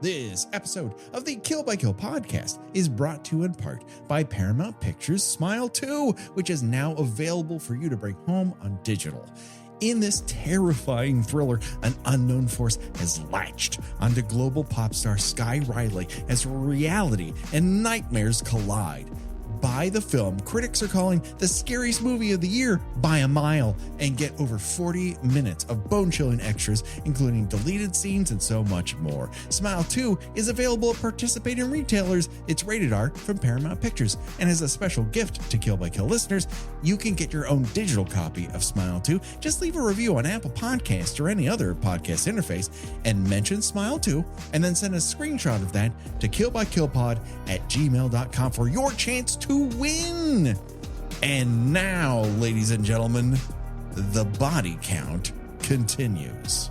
This episode of the Kill by Kill podcast is brought to you in part by Paramount Pictures' Smile 2, which is now available for you to bring home on digital. In this terrifying thriller, an unknown force has latched onto global pop star Sky Riley as reality and nightmares collide. Buy the film critics are calling the scariest movie of the year by a mile and get over 40 minutes of bone-chilling extras, including deleted scenes and so much more. Smile 2 is available at participating retailers. It's rated R from Paramount Pictures, and as a special gift to Kill by Kill listeners, you can get your own digital copy of Smile 2. Just leave a review on Apple Podcasts or any other podcast interface and mention Smile 2, and then send a screenshot of that to killbykillpod@gmail.com for your chance to win. And now, ladies and gentlemen, the body count continues.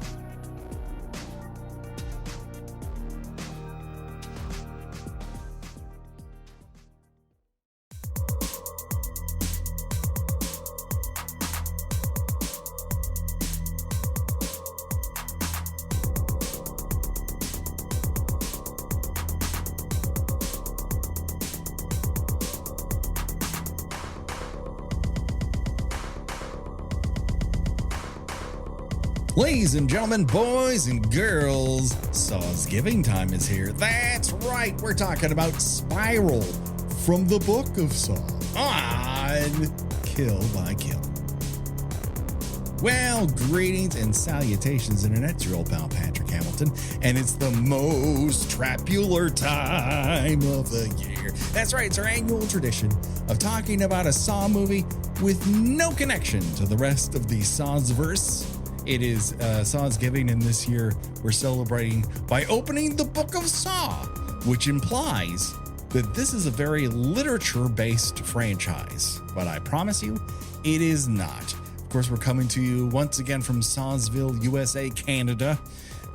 Ladies and gentlemen, boys and girls, Sawsgiving time is here. That's right, we're talking about Spiral from the Book of Saw on Kill by Kill. Well, greetings and salutations, Internet. It's your old pal Patrick Hamilton, and it's the most trapular time of the year. That's right, it's our annual tradition of talking about a Saw movie with no connection to the rest of the Sawsverse. It is Sawsgiving, and this year we're celebrating by opening the Book of Saw, which implies that this is a very literature-based franchise. But I promise you, it is not. Of course, we're coming to you once again from Sawsville, USA, Canada,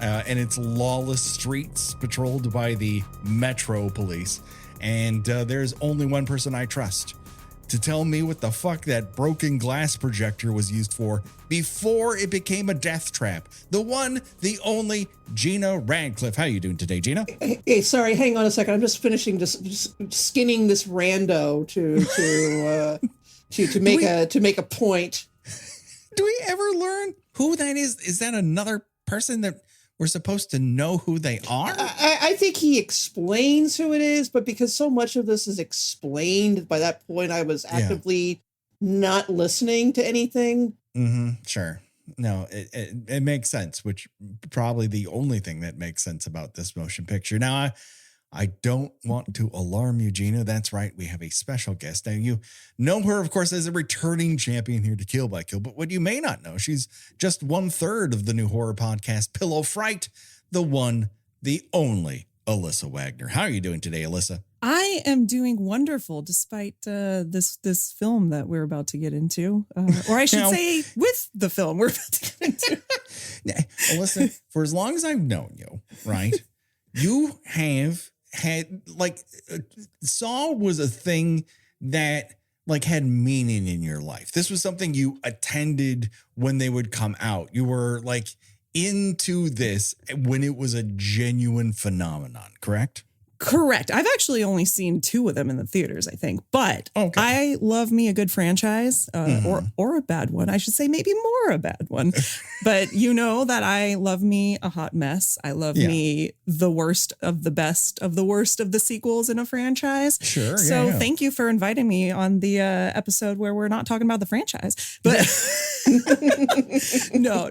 and its lawless streets patrolled by the Metro Police. And there's only one person I trust to tell me what the fuck that broken glass projector was used for before it became a death trap. The one, the only, Gina Radcliffe. How are you doing today, Gina? Hey, sorry, hang on a second. I'm just finishing just skinning this rando to make a point. Do we ever learn who that is? Is that another person that we're supposed to know who they are? I think he explains who it is, but because so much of this is explained, by that point I was actively not listening to anything. Mm-hmm, sure. No, it makes sense, which probably the only thing that makes sense about this motion picture. Now, I don't want to alarm you, Gina. That's right. We have a special guest. Now, you know her, of course, as a returning champion here to Kill by Kill. But what you may not know, she's just 1/3 of the new horror podcast, Pillow Fright, the one, the only Elissa Wagner. How are you doing today, Elissa? I am doing wonderful, despite this film that we're about to get into, or I should say, with the film we're about to get into. Elissa, for as long as I've known you, right, you have had Saw was a thing that had meaning in your life. This was something you attended when they would come out. You were into this when it was a genuine phenomenon, correct? Correct. I've actually only seen 2 of them in the theaters, I think, but I love me a good franchise, or a bad one. I should say maybe more a bad one, but you know that I love me a hot mess. I love me the worst of the best of the worst of the sequels in a franchise. Sure. So thank you for inviting me on the episode where we're not talking about the franchise, but no,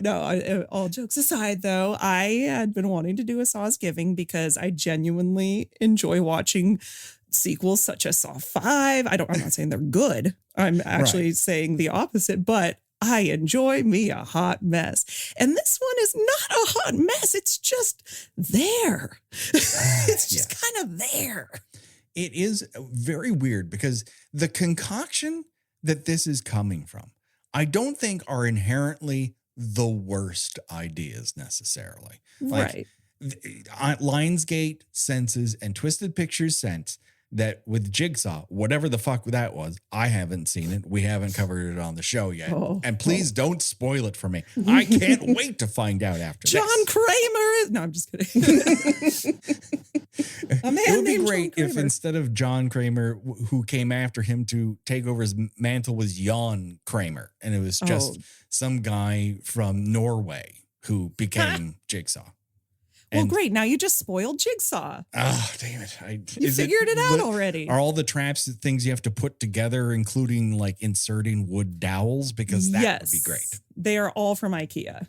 all jokes aside though, I had been wanting to do a Sawsgiving because I genuinely enjoy watching sequels such as Saw 5. I'm not saying they're good. I'm actually saying the opposite, but I enjoy me a hot mess. And this one is not a hot mess. It's just there. It's just kind of there. It is very weird because the concoction that this is coming from, I don't think are inherently the worst ideas necessarily. Right. Lionsgate Senses and Twisted Pictures Sense that with Jigsaw, whatever the fuck that was, I haven't seen it. We haven't covered it on the show yet. And please don't spoil it for me. I can't wait to find out after Jån this. Kramer. No, I'm just kidding. It would be great if instead of Jån Kramer, who came after him to take over his mantle, was Jån Kramer. And it was just some guy from Norway who became Jigsaw. Well, great. Now you just spoiled Jigsaw. Oh, damn it. You figured it out already. Are all the traps things you have to put together, including like inserting wood dowels? Because that would be great. They are all from IKEA.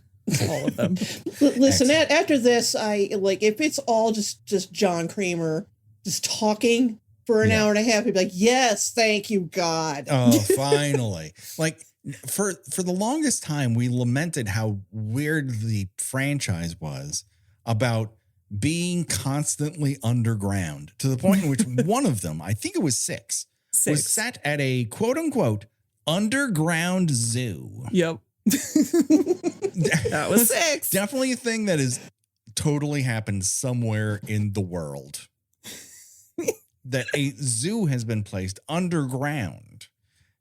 All of them. Listen, after this, I like if it's all just Jån Kramer just talking for an hour and a half, I'd be like, yes, thank you, God. Oh, finally. Like for the longest time, we lamented how weird the franchise was about being constantly underground to the point in which one of them, I think it was six, was set at a quote unquote underground zoo. Yep. That was 6. Definitely a thing that has totally happened somewhere in the world. That a zoo has been placed underground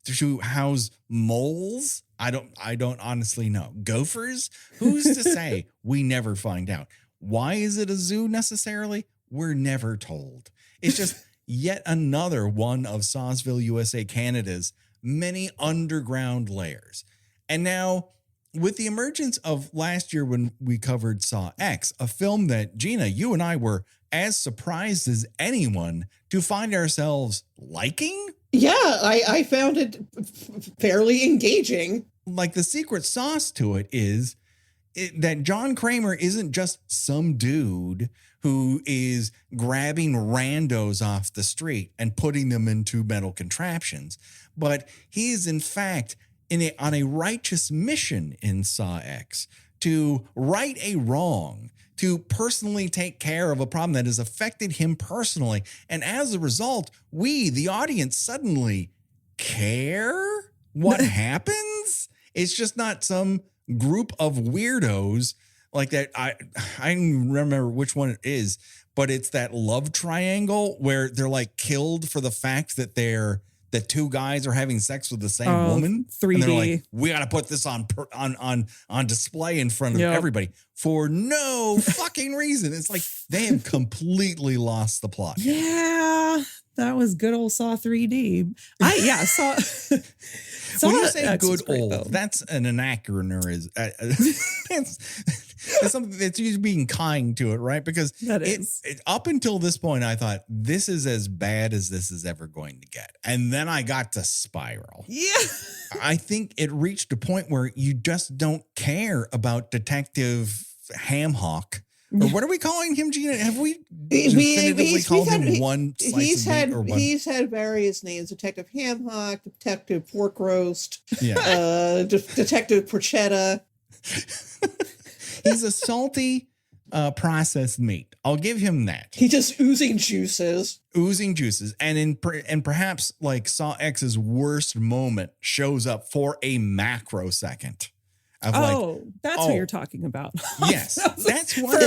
to house moles. I don't honestly know. Gophers? Who's to say? We never find out. Why is it a zoo necessarily? We're never told. It's just yet another one of Sawsville, USA, Canada's many underground layers. And now, with the emergence of last year when we covered Saw X, a film that, Gina, you and I were as surprised as anyone to find ourselves liking? Yeah, I found it fairly engaging. Like the secret sauce to it is that Jån Kramer isn't just some dude who is grabbing randos off the street and putting them into metal contraptions, but he is in fact on a righteous mission in Saw X to right a wrong, to personally take care of a problem that has affected him personally. And as a result, we, the audience, suddenly care what happens. It's just not some group of weirdos like that. I don't remember which one it is, but it's that love triangle where they're like killed for the fact that the two guys are having sex with the same woman. 3D. And they're like, we got to put this on display in front of everybody for no fucking reason. It's like they have completely lost the plot. Yeah, that was good old Saw 3D. Saw. When you say good old, that's an anachronism. It's something that's you being kind to it, right? Because up until this point, I thought this is as bad as this is ever going to get. And then I got to Spiral. Yeah. I think it reached a point where you just don't care about Detective Hamhock. Or what are we calling him, Gina? Have we definitively called him one slice of meat or one? He's had various names: Detective Hamhock, Detective Pork Roast, Detective Porchetta. He's a salty processed meat. I'll give him that. He's just oozing juices. And perhaps like Saw X's worst moment shows up for a macrosecond. That's what you're talking about. Yes, that's what.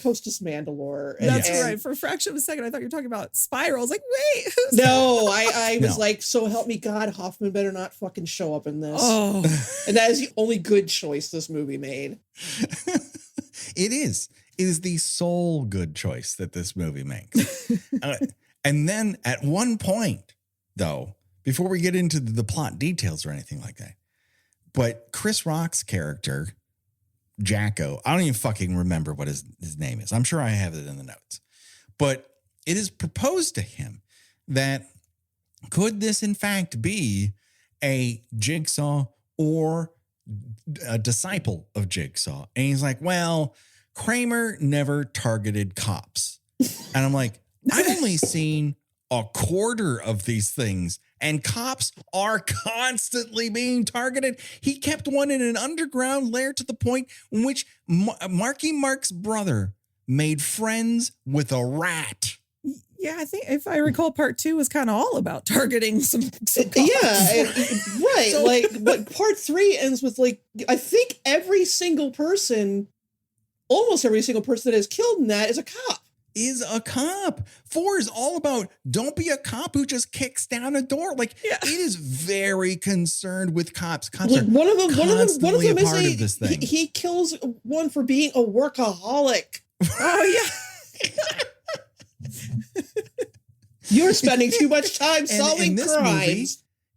Costas Mandalore. That's right. For a fraction of a second, I thought you were talking about Spiral. I was like, wait. No, I was like, so help me God, Hoffman better not fucking show up in this. Oh, and that is the only good choice this movie made. It is. It is the sole good choice that this movie makes. And then at one point, though, before we get into the plot details or anything like that. But Chris Rock's character, Jacko, I don't even fucking remember what his name is. I'm sure I have it in the notes. But it is proposed to him that could this in fact be a Jigsaw or a disciple of Jigsaw? And he's like, well, Kramer never targeted cops. And I'm like, I've only seen a quarter of these things. And cops are constantly being targeted. He kept one in an underground lair to the point in which Marky Mark's brother made friends with a rat. Yeah, I think if I recall, part 2 was kind of all about targeting some cops. Yeah, right. So, but part 3 ends with I think almost every single person that is killed in that is a cop. is a cop. 4 is all about don't be a cop who just kicks down a door. Like it is very concerned with cops. Cops are one of them constantly is a part of this thing. He kills one for being a workaholic. Oh yeah. You're spending too much time solving this crimes. Movie,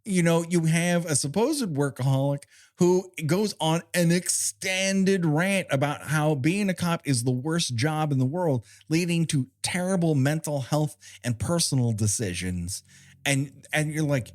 you know, you have a supposed workaholic who goes on an extended rant about how being a cop is the worst job in the world, leading to terrible mental health and personal decisions. And you're like,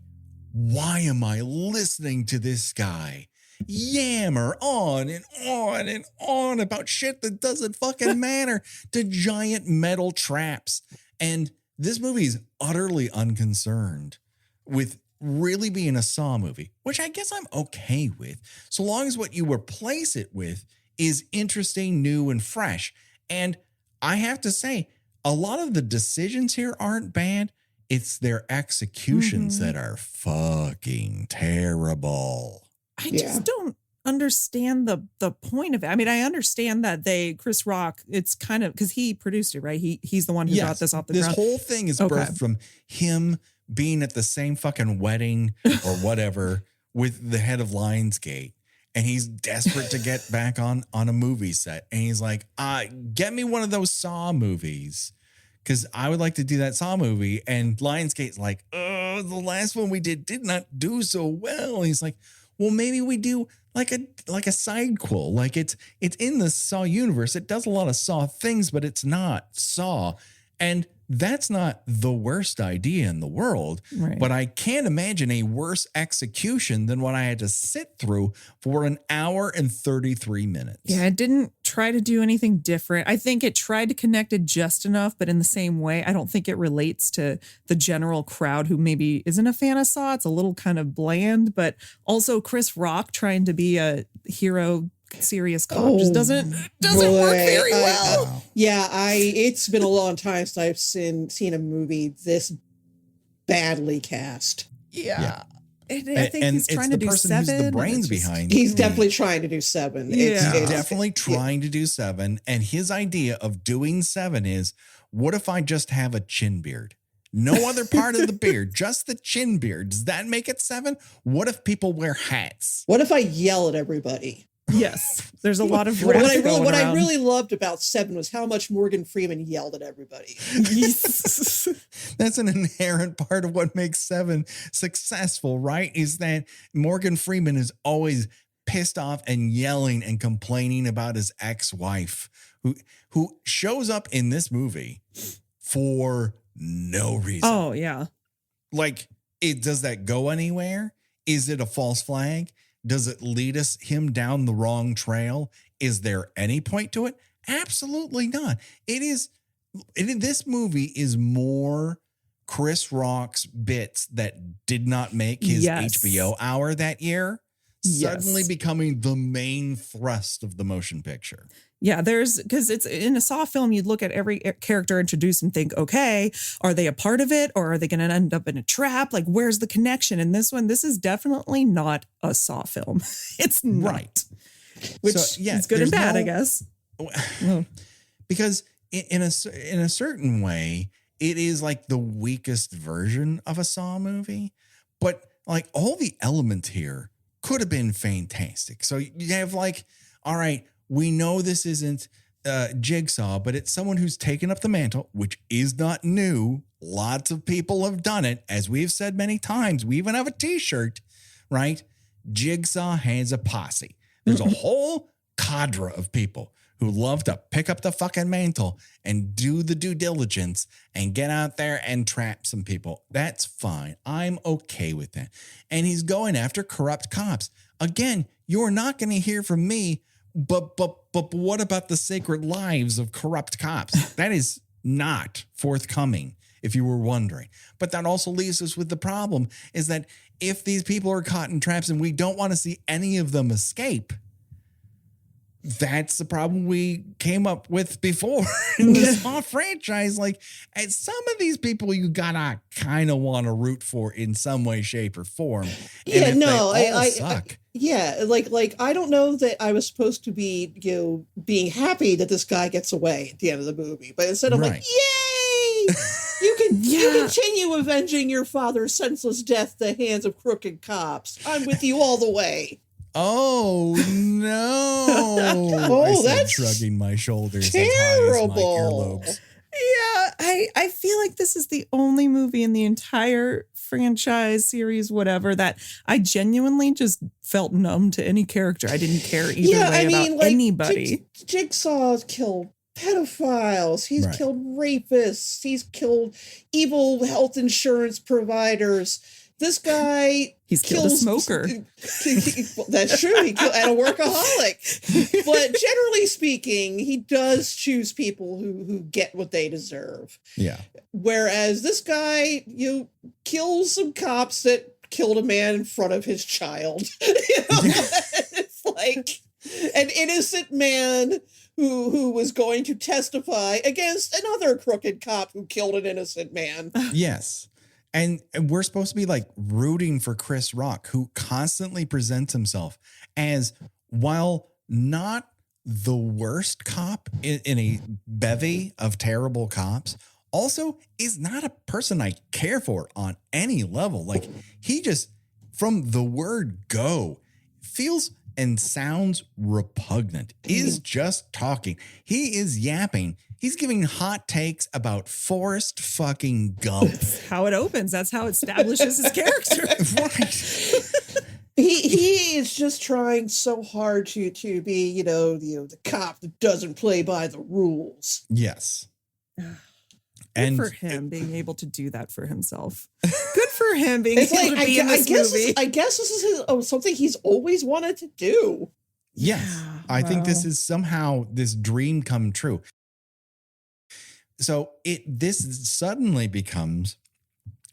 why am I listening to this guy yammer on and on and on about shit that doesn't fucking matter to giant metal traps? And this movie is utterly unconcerned with really being a Saw movie, which I guess I'm okay with, so long as what you replace it with is interesting, new, and fresh. And I have to say, a lot of the decisions here aren't bad. It's their executions that are fucking terrible. I just don't understand the point of it. I mean, I understand that Chris Rock, it's kind of because he produced it, right? He's the one who got this off the ground. This whole thing is birthed from him being at the same fucking wedding or whatever with the head of Lionsgate. And he's desperate to get back on a movie set. And he's like, get me one of those Saw movies, because I would like to do that Saw movie. And Lionsgate's like, oh, the last one we did not do so well. And he's like, well, maybe we do like a sidequel. Like it's in the Saw universe. It does a lot of Saw things, but it's not Saw. And that's not the worst idea in the world, right. But I can't imagine a worse execution than what I had to sit through for an hour and 33 minutes. Yeah, it didn't try to do anything different. I think it tried to connect it just enough, but in the same way, I don't think it relates to the general crowd who maybe isn't a fan of Saw. It's a little kind of bland, but also Chris Rock trying to be a hero serious cop just doesn't work very well. It's been a long time since I've seen a movie this badly cast. Yeah. I think he's trying to do 7. Who's the brains behind He's definitely trying to do 7. He's definitely trying to do 7. And his idea of doing 7 is, what if I just have a chin beard? No other part of the beard, just the chin beard. Does that make it 7? What if people wear hats? What if I yell at everybody? Yes, there's a lot of what I really loved about 7 was how much Morgan Freeman yelled at everybody. That's an inherent part of what makes 7 successful, right? Is that Morgan Freeman is always pissed off and yelling and complaining about his ex-wife, who shows up in this movie for no reason. Oh yeah, like does that go anywhere? Is it a false flag? Does it lead him down the wrong trail? Is there any point to it? Absolutely not. This movie is more Chris Rock's bits that did not make his HBO hour that year suddenly becoming the main thrust of the motion picture. Yeah, because it's in a Saw film, you'd look at every character introduced and think, okay, are they a part of it or are they going to end up in a trap? Like, where's the connection? And this is definitely not a Saw film. It's not. Right. Which is good and bad, I guess. Because in a certain way, it is like the weakest version of a Saw movie. But like all the elements here could have been fantastic. So you have like, all right, we know this isn't Jigsaw, but it's someone who's taken up the mantle, which is not new. Lots of people have done it. As we've said many times, we even have a t-shirt, right? Jigsaw has a posse. There's a whole cadre of people who love to pick up the fucking mantle and do the due diligence and get out there and trap some people. That's fine. I'm okay with that. And he's going after corrupt cops. Again, you're not going to hear from me, but what about the sacred lives of corrupt cops? That is not forthcoming, if you were wondering. But that also leaves us with the problem is that if these people are caught in traps and we don't want to see any of them escape, that's the problem we came up with before in the Saw franchise. Like, and some of these people you gotta kind of want to root for in some way, shape, or form. Yeah, no, I suck. Yeah, like I don't know that I was supposed to be, being happy that this guy gets away at the end of the movie, but instead I'm like, yay! You continue avenging your father's senseless death at the hands of crooked cops. I'm with you all the way. Oh no! Oh, that's shrugging my shoulders. terrible. As high as my earlobes. Yeah, I feel like this is the only movie in the entire franchise series, whatever, that I genuinely just felt numb to any character. I didn't care either way about anybody. Jigsaw's killed pedophiles. He's killed rapists. He's killed evil health insurance providers. This guy he's killed a smoker. That's true. He killed and a workaholic. But generally speaking, he does choose people who get what they deserve. Yeah. Whereas this guy, kills some cops that killed a man in front of his child. It's like an innocent man who was going to testify against another crooked cop who killed an innocent man. Yes. And we're supposed to be like rooting for Chris Rock, who constantly presents himself as, while not the worst cop in a bevy of terrible cops, also is not a person I care for on any level. Like, he just, from the word go, feels and sounds repugnant, is just talking. He is yapping. He's giving hot takes about Forrest fucking Gump. That's how it opens. That's how it establishes his character. Right. He is just trying so hard to be, the cop that doesn't play by the rules. Yes. Good for him being able to do that for himself. Good for him being able to be in this movie. I guess this is something he's always wanted to do. Yes. I think this is somehow this dream come true. So this suddenly becomes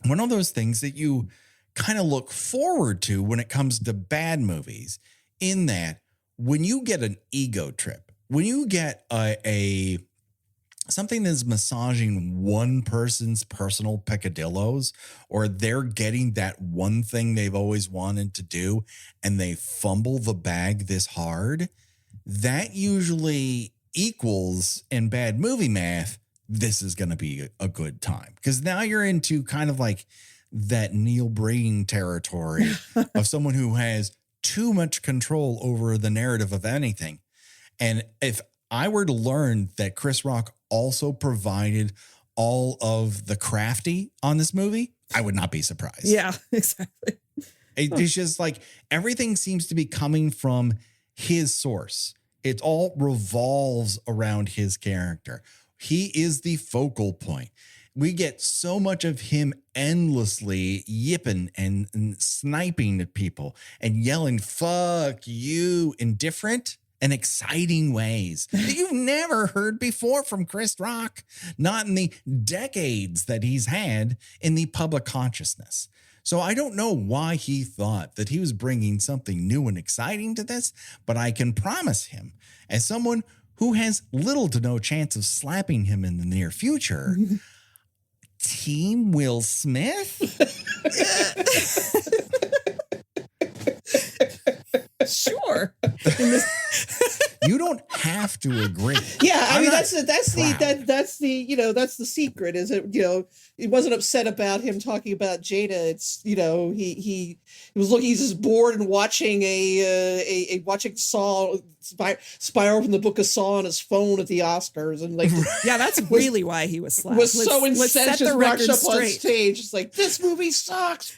one of those things that you kind of look forward to when it comes to bad movies, in that when you get an ego trip, when you get a something that's massaging one person's personal peccadillos, or they're getting that one thing they've always wanted to do and they fumble the bag this hard, that usually equals, in bad movie math, this is going to be a good time. Because now you're into kind of like that Neil Breen territory of someone who has too much control over the narrative of anything. And if I were to learn that Chris Rock also provided all of the crafty on this movie, I would not be surprised. Yeah, exactly. It's just like everything seems to be coming from his source. It all revolves around his character. He is the focal point. We get so much of him endlessly yipping and sniping at people and yelling, fuck you, in different and exciting ways that you've never heard before from Chris Rock, not in the decades that he's had in the public consciousness. So I don't know why he thought that he was bringing something new and exciting to this, but I can promise him, as someone who has little to no chance of slapping him in the near future, Team Will Smith? Sure. You don't have to agree. Yeah, I mean that's the secret, is it, he wasn't upset about him talking about Jada. It's, he was looking, he's just bored and watching watching Saw spiral from the Book of Saw on his phone at the Oscars, and like, yeah, that's really why he was slapped. Was so incensed, just marched up on straight. stage. It's like, this movie sucks.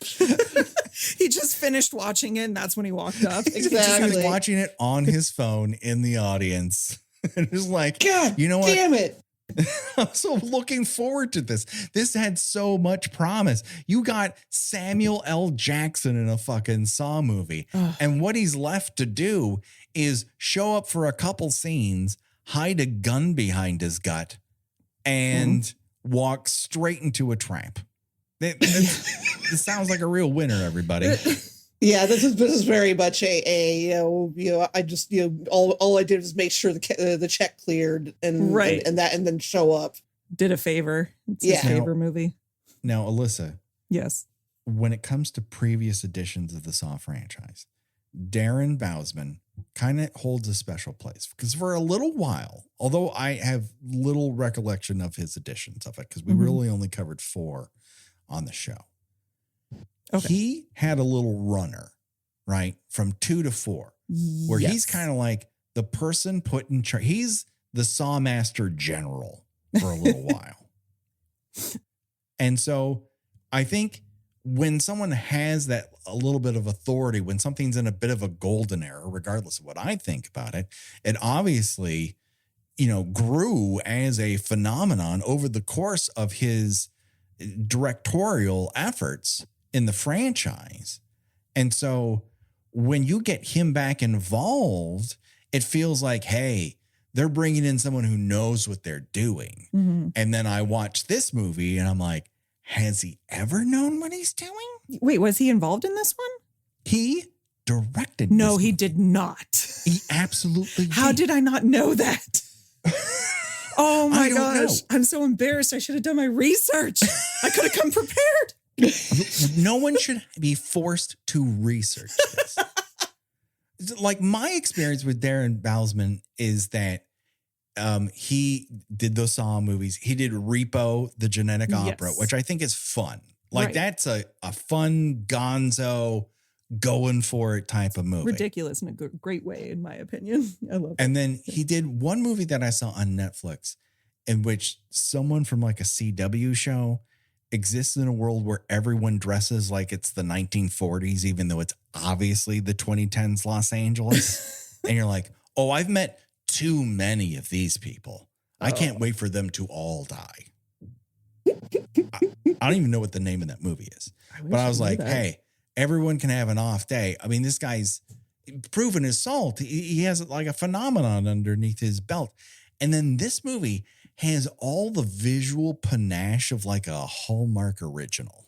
He just finished watching it, and that's when he walked up. Exactly. He's watching it on his phone in the audience. And it's like, God, you know what? Damn it. I'm so looking forward to this. This had so much promise. You got Samuel L. Jackson in a fucking Saw movie. And what he's left to do is show up for a couple scenes, hide a gun behind his gut, and walk straight into a trap. This sounds like a real winner, everybody. Yeah, this is very much I just all I did was make sure the check cleared and then show up. Did a favor. It's his favor movie. Now, Elissa. Yes. When it comes to previous editions of the Saw franchise, Darren Bousman kind of holds a special place because for a little while, although I have little recollection of his editions of it because we really only covered 4 on the show. Okay. He had a little runner, right? From 2 to 4, where he's kind of like the person put in charge. He's the Sawmaster General for a little while. And so I think when someone has that a little bit of authority, when something's in a bit of a golden era, regardless of what I think about it, it obviously, grew as a phenomenon over the course of his directorial efforts in the franchise. And so when you get him back involved, it feels like, hey, they're bringing in someone who knows what they're doing. Mm-hmm. And then I watch this movie and I'm like, has he ever known what he's doing? Wait, was he involved in this one? He directed No, he did not. He absolutely How did I not know that? Oh my gosh. I'm so embarrassed. I should have done my research. I could have come prepared. No one should be forced to research this. Like my experience with Darren Bousman is that he did those Saw movies. He did Repo, the genetic opera, which I think is fun. Like that's a fun gonzo going for it type of movie. Ridiculous in a great way, in my opinion. I love it. And then he did one movie that I saw on Netflix in which someone from like a CW show exists in a world where everyone dresses like it's the 1940s, even though it's obviously the 2010s Los Angeles. And you're like, oh, I've met too many of these people. I can't wait for them to all die. I don't even know what the name of that movie is. But I was like, hey, everyone can have an off day. I mean, this guy's proven his salt. He has like a phenomenon underneath his belt. And then this movie has all the visual panache of like a Hallmark original.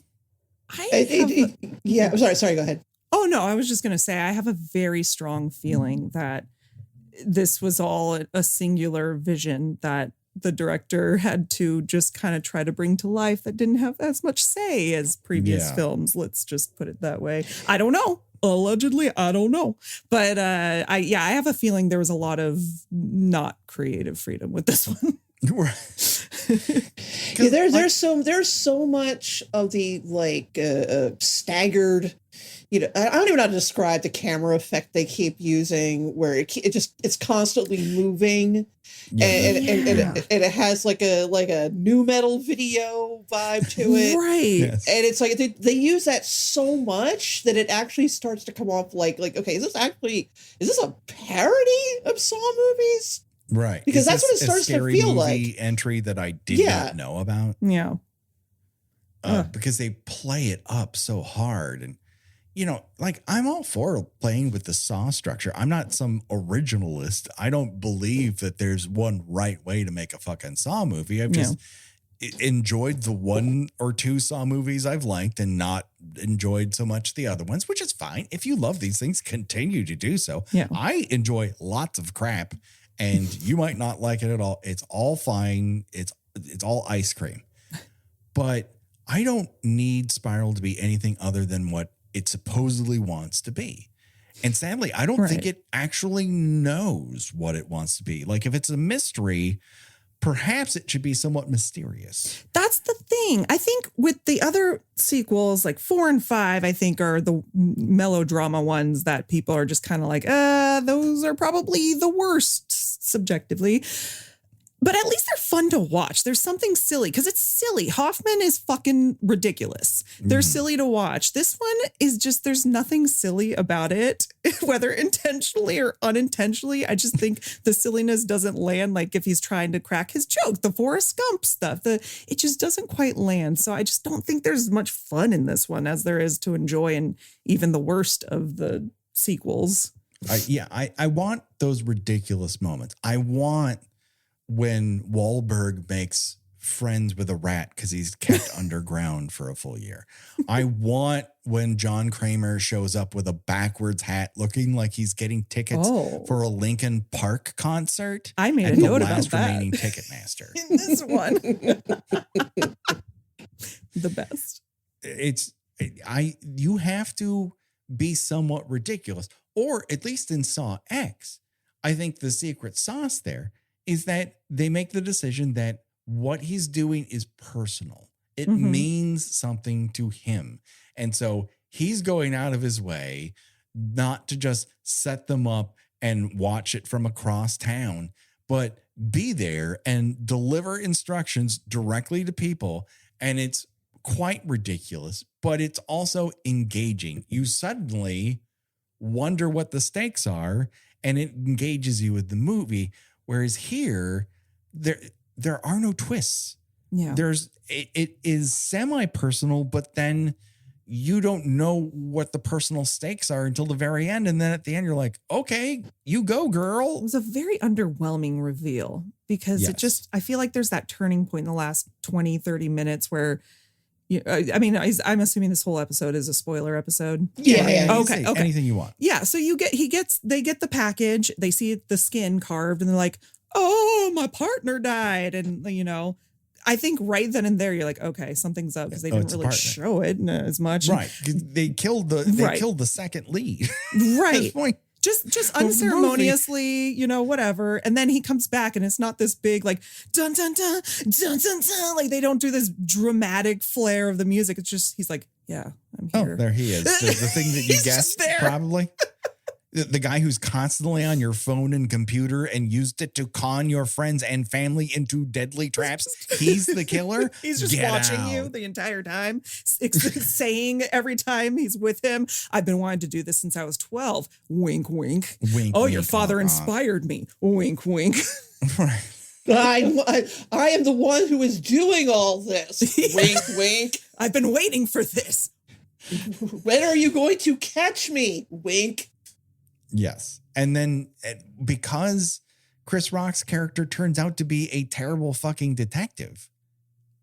Yeah. Sorry. Go ahead. Oh, no, I was just going to say, I have a very strong feeling that this was all a singular vision that the director had to just kind of try to bring to life that didn't have as much say as previous films. Let's just put it that way. I don't know. Allegedly, I don't know. But I have a feeling there was a lot of not creative freedom with this one. There's so much of the staggered, I don't even know how to describe the camera effect they keep using, where it's constantly moving, and it has like a new metal video vibe to it, right? Yes. And it's like they use that so much that it actually starts to come off like okay, is this a parody of Saw movies? Right. Because that's what it starts to feel like. Entry that I did not know about. Yeah. Because they play it up so hard. And, like I'm all for playing with the Saw structure. I'm not some originalist. I don't believe that there's one right way to make a fucking Saw movie. I've just enjoyed the 1 or 2 Saw movies I've liked and not enjoyed so much the other ones, which is fine. If you love these things, continue to do so. Yeah. I enjoy lots of crap. And you might not like it at all. It's all fine. It's all ice cream. But I don't need Spiral to be anything other than what it supposedly wants to be. And sadly, I don't think it actually knows what it wants to be. Like if it's a mystery, perhaps it should be somewhat mysterious. That's the thing. I think with the other sequels, like 4 and 5, I think are the melodrama ones that people are just kind of like, those are probably the worst subjectively. But at least they're fun to watch. There's something silly because it's silly. Hoffman is fucking ridiculous. They're silly to watch. This one is just, there's nothing silly about it, whether intentionally or unintentionally. I just think the silliness doesn't land. Like if he's trying to crack his joke, the Forrest Gump stuff, it just doesn't quite land. So I just don't think there's much fun in this one as there is to enjoy in even the worst of the sequels. I want those ridiculous moments. I want when Wahlberg makes friends with a rat because he's kept underground for a full year. I want when Jån Kramer shows up with a backwards hat looking like he's getting tickets for a Linkin Park concert. I made a note about that. Remaining Ticketmaster. In this one. The best. You have to be somewhat ridiculous, or at least in Saw X, I think the secret sauce there is that they make the decision that what he's doing is personal. It means something to him. And so he's going out of his way not to just set them up and watch it from across town, but be there and deliver instructions directly to people. And it's quite ridiculous, but it's also engaging. You suddenly wonder what the stakes are, and it engages you with the movie. Whereas here, there are no twists. Yeah. It is semi-personal, but then you don't know what the personal stakes are until the very end. And then at the end, you're like, okay, you go, girl. It was a very underwhelming reveal because I feel like there's that turning point in the last 20, 30 minutes where, I'm assuming this whole episode is a spoiler episode. Yeah. Okay. Anything you want. Yeah. So they get the package, they see the skin carved and they're like, oh, my partner died. And, I think right then and there, you're like, okay, something's up because they didn't really show it as much. Right. They killed the second lead. Right. Just unceremoniously, whatever. And then he comes back and it's not this big like dun dun dun dun dun dun. Like they don't do this dramatic flair of the music. It's just he's like, yeah, I'm here. Oh, there he is. The thing that you guessed, probably. The guy who's constantly on your phone and computer and used it to con your friends and family into deadly traps. He's the killer. He's just watching you the entire time, saying every time he's with him, I've been wanting to do this since I was 12. Wink, wink. Wink, oh, wink, your father inspired me. Wink, wink. Right. I am the one who is doing all this. Wink, wink. I've been waiting for this. When are you going to catch me? Wink. Yes. And then because Chris Rock's character turns out to be a terrible fucking detective,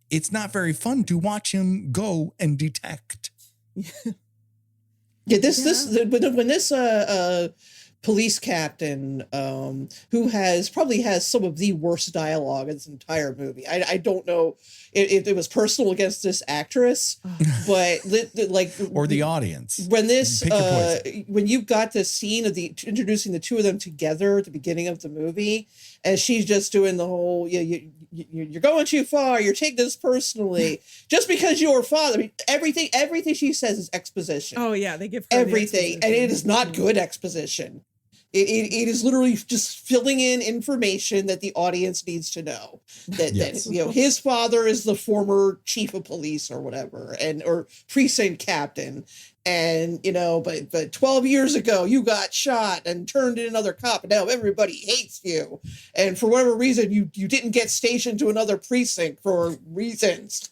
it's not very fun to watch him go and detect. When this police captain who probably has some of the worst dialogue in this entire movie. I don't know if it was personal against this actress, but or the audience. When when you've got this scene of introducing the two of them together at the beginning of the movie, and she's just doing the whole you're going too far, you're taking this personally, just because you're father. I mean, everything she says is exposition. Oh yeah, they give her everything, and it is not good exposition. It is literally just filling in information that the audience needs to know. That his father is the former chief of police or whatever, or precinct captain, and but 12 years ago you got shot and turned in another cop, and now everybody hates you, and for whatever reason you didn't get stationed to another precinct for reasons.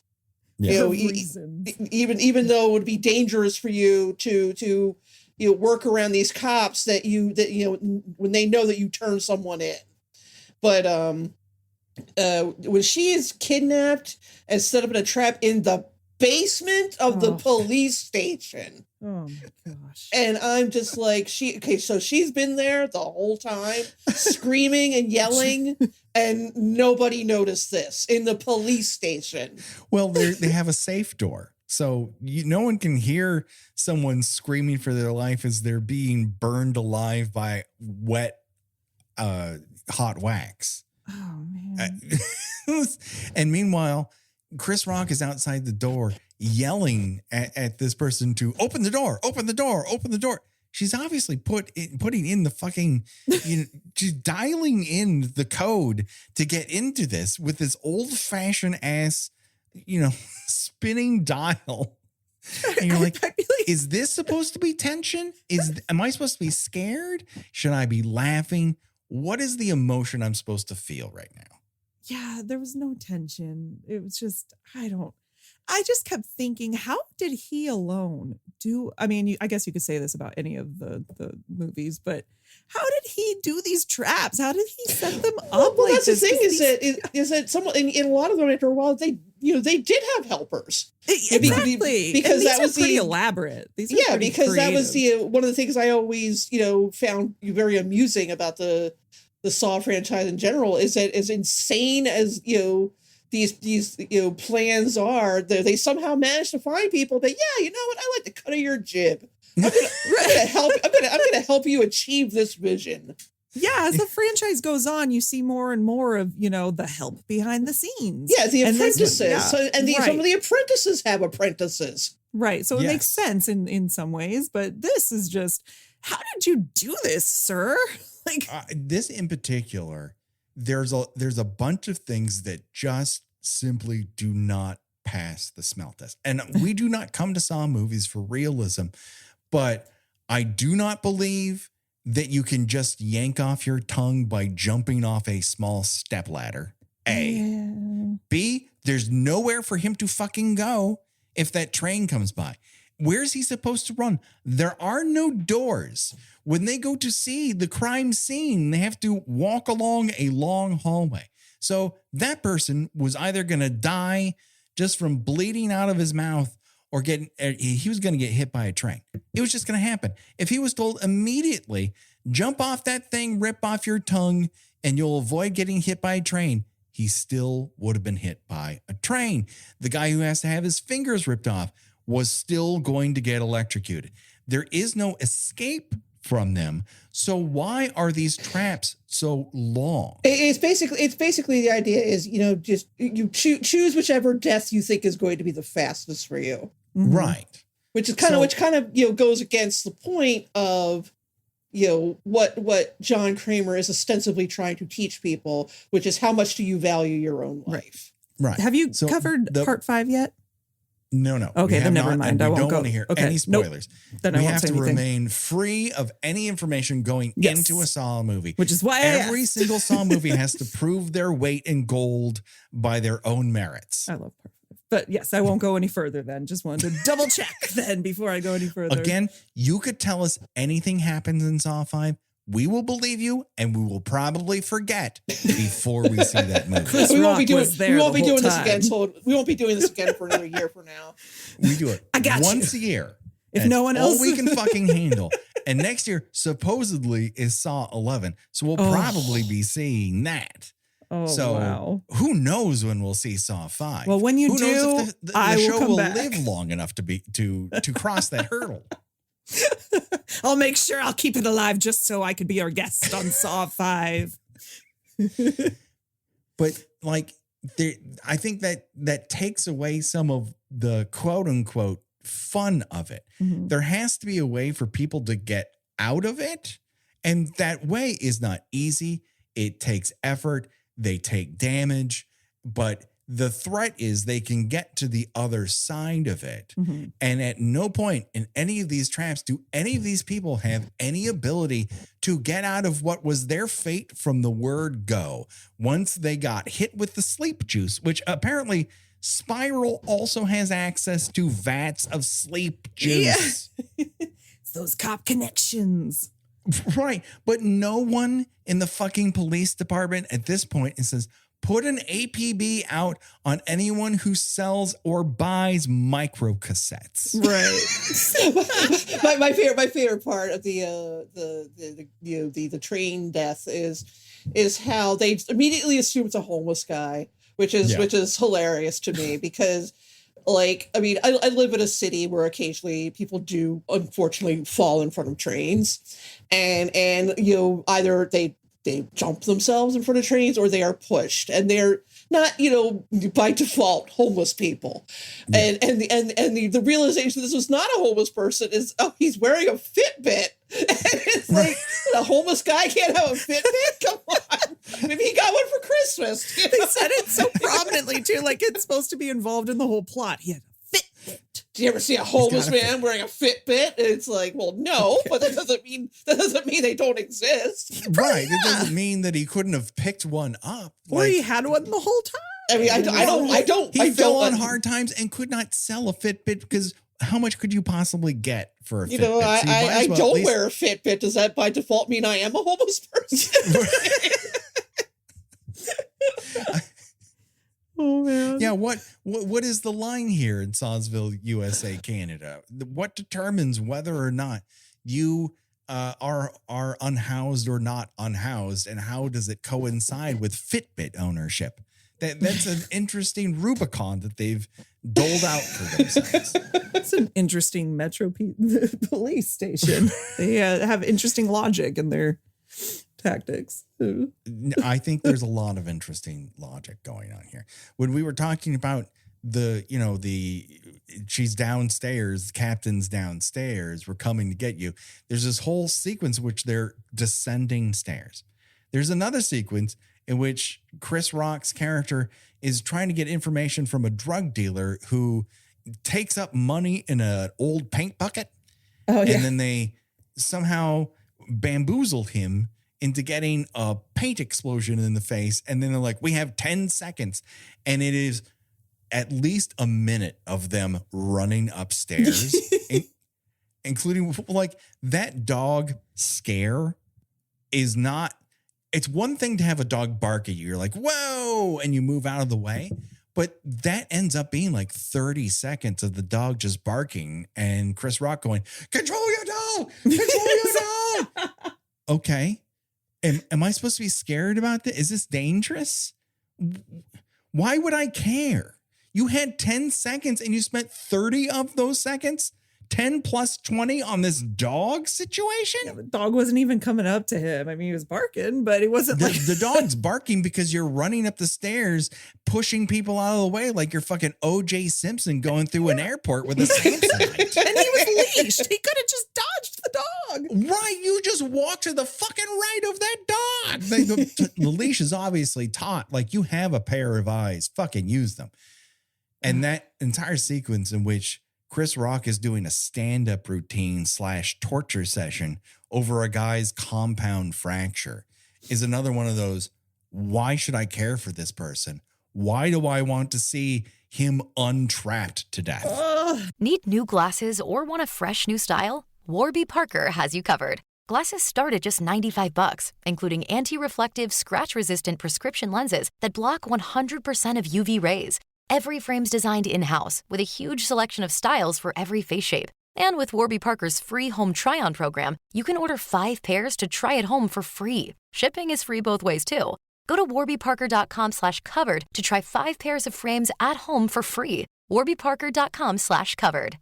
Yeah. Even though it would be dangerous for you to work around these cops that when they know that you turn someone in. But when she is kidnapped and set up in a trap in the basement of the police station. Oh my gosh. And I'm just like, so she's been there the whole time screaming and yelling and nobody noticed this in the police station. Well, they have a safe door. So no one can hear someone screaming for their life as they're being burned alive by wet, hot wax. Oh, man. And meanwhile, Chris Rock is outside the door yelling at this person to open the door, open the door, open the door. She's obviously putting in the fucking, she's dialing in the code to get into this with this old fashioned ass, spinning dial. And you're like, is this supposed to be tension? Am I supposed to be scared? Should I be laughing? What is the emotion I'm supposed to feel right now? Yeah, there was no tension. It was just, I just kept thinking, how did he alone do? I mean, I guess you could say this about any of the movies, but how did he do these traps? How did he set them up? Well, that's the thing is that someone in a lot of them after a while they did have helpers. Exactly, because and these that was pretty elaborate. These are because creative. that was one of the things I always found very amusing about the Saw franchise in general is that as insane as these plans are, they somehow manage to find people that you know what, I like the cut of your jib. I'm gonna help you achieve this vision. Yeah, as the franchise goes on, you see more and more of the help behind the scenes. Yeah, the apprentices. Some of the apprentices have apprentices. Right, so it makes sense in some ways, but this is just, how did you do this, sir? Like this in particular, there's a bunch of things that just simply do not pass the smell test. And we do not come to Saw movies for realism, but I do not believe that you can just yank off your tongue by jumping off a small stepladder. A. Yeah. B, there's nowhere for him to fucking go if that train comes by. Where's he supposed to run? There are no doors. When they go to see the crime scene, they have to walk along a long hallway. So that person was either going to die just from bleeding out of his mouth or he was going to get hit by a train. It was just going to happen. If he was told immediately, jump off that thing, rip off your tongue, and you'll avoid getting hit by a train, he still would have been hit by a train. The guy who has to have his fingers ripped off was still going to get electrocuted. There is no escape from them. So why are these traps so long? It's basically the idea is, just you choose whichever death you think is going to be the fastest for you. Mm-hmm. Right. Which kind of goes against the point of what Jån Kramer is ostensibly trying to teach people, which is how much do you value your own life? Right. Have you covered part 5 yet? No. Okay, then never mind. I won't don't go. want to hear Okay. any spoilers. Nope. Then we I won't have say to anything. remain free of any information going into a Saw movie. Which is why every single Saw movie has to prove their weight in gold by their own merits. I love part 5. But yes, I won't go any further then. Just wanted to double check then before I go any further. Again, you could tell us anything happens in Saw 5. We will believe you, and we will probably forget before we see that movie. We won't be doing this again. So we won't be doing this again for another year from now. We do it once a year. If no one else, all we can fucking handle. And next year supposedly is Saw 11, so we'll probably be seeing that. Oh, so wow. Who knows when we'll see Saw 5? Well, when you who knows if the show will back. live long enough to cross that hurdle. I'll make sure I'll keep it alive just so I could be our guest on Saw 5. But I think that takes away some of the quote unquote fun of it. Mm-hmm. There has to be a way for people to get out of it. And that way is not easy. It takes effort. They take damage, but the threat is they can get to the other side of it. Mm-hmm. And at no point in any of these traps do any of these people have any ability to get out of what was their fate from the word go. Once they got hit with the sleep juice, which apparently Spiral also has access to vats of sleep juice. Yeah. It's those cop connections. Right. But no one in the fucking police department at this point says, put an APB out on anyone who sells or buys microcassettes. Right. my favorite part of the train death is how they immediately assume it's a homeless guy, which is hilarious to me because I live in a city where occasionally people do unfortunately fall in front of trains and either they jump themselves in front of trains or they are pushed and they're not, by default homeless people. Yeah. And the realization this was not a homeless person is, he's wearing a Fitbit. And it's like, a homeless guy can't have a Fitbit? Come on. Maybe he got one for Christmas. They said it so prominently too, like it's supposed to be involved in the whole plot. He had a Fitbit. Do you ever see a homeless man wearing a Fitbit? It's like, well, no, but that doesn't mean they don't exist. Right. It doesn't mean that he couldn't have picked one up. Or he had one the whole time. I mean, I don't. He fell on hard times and could not sell a Fitbit because how much could you possibly get for a Fitbit? So I don't wear a Fitbit. Does that by default mean I am a homeless person? Oh man. Yeah, what is the line here in Sawsville, USA, Canada? What determines whether or not you are unhoused or not unhoused, and how does it coincide with Fitbit ownership? That's an interesting Rubicon that they've doled out for themselves. It's an interesting police station. They have interesting logic in their tactics. I think there's a lot of interesting logic going on here. When we were talking about she's downstairs, the captain's downstairs, we're coming to get you. There's this whole sequence in which they're descending stairs. There's another sequence in which Chris Rock's character is trying to get information from a drug dealer who takes up money in an old paint bucket. Oh, yeah. And then they somehow bamboozle him into getting a paint explosion in the face. And then they're like, we have 10 seconds. And it is at least a minute of them running upstairs, including like that dog scare is not, it's one thing to have a dog bark at you. You're like, whoa, and you move out of the way. But that ends up being like 30 seconds of the dog just barking and Chris Rock going, control your dog, control your dog. Okay. Am I supposed to be scared about this? Is this dangerous? Why would I care? You had 10 seconds and you spent 30 of those seconds, 10 plus 20 on this dog situation? Yeah, the dog wasn't even coming up to him. I mean, he was barking, but he wasn't the dog's barking because you're running up the stairs, pushing people out of the way like you're fucking O.J. Simpson going through an airport with a Samsonite. And he was leashed. He could have just dodged the dog. Right. You just walk to the fucking right of that dog. The leash is obviously taut. Like you have a pair of eyes. Fucking use them. And that entire sequence in which Chris Rock is doing a stand-up routine / torture session over a guy's compound fracture is another one of those, why should I care for this person? Why do I want to see him untrapped to death? Need new glasses or want a fresh new style? Warby Parker has you covered. Glasses start at just $95, including anti-reflective, scratch-resistant prescription lenses that block 100% of UV rays. Every frame's designed in-house with a huge selection of styles for every face shape. And with Warby Parker's free home try-on program, you can order 5 pairs to try at home for free. Shipping is free both ways, too. Go to warbyparker.com/covered to try 5 pairs of frames at home for free. warbyparker.com/covered.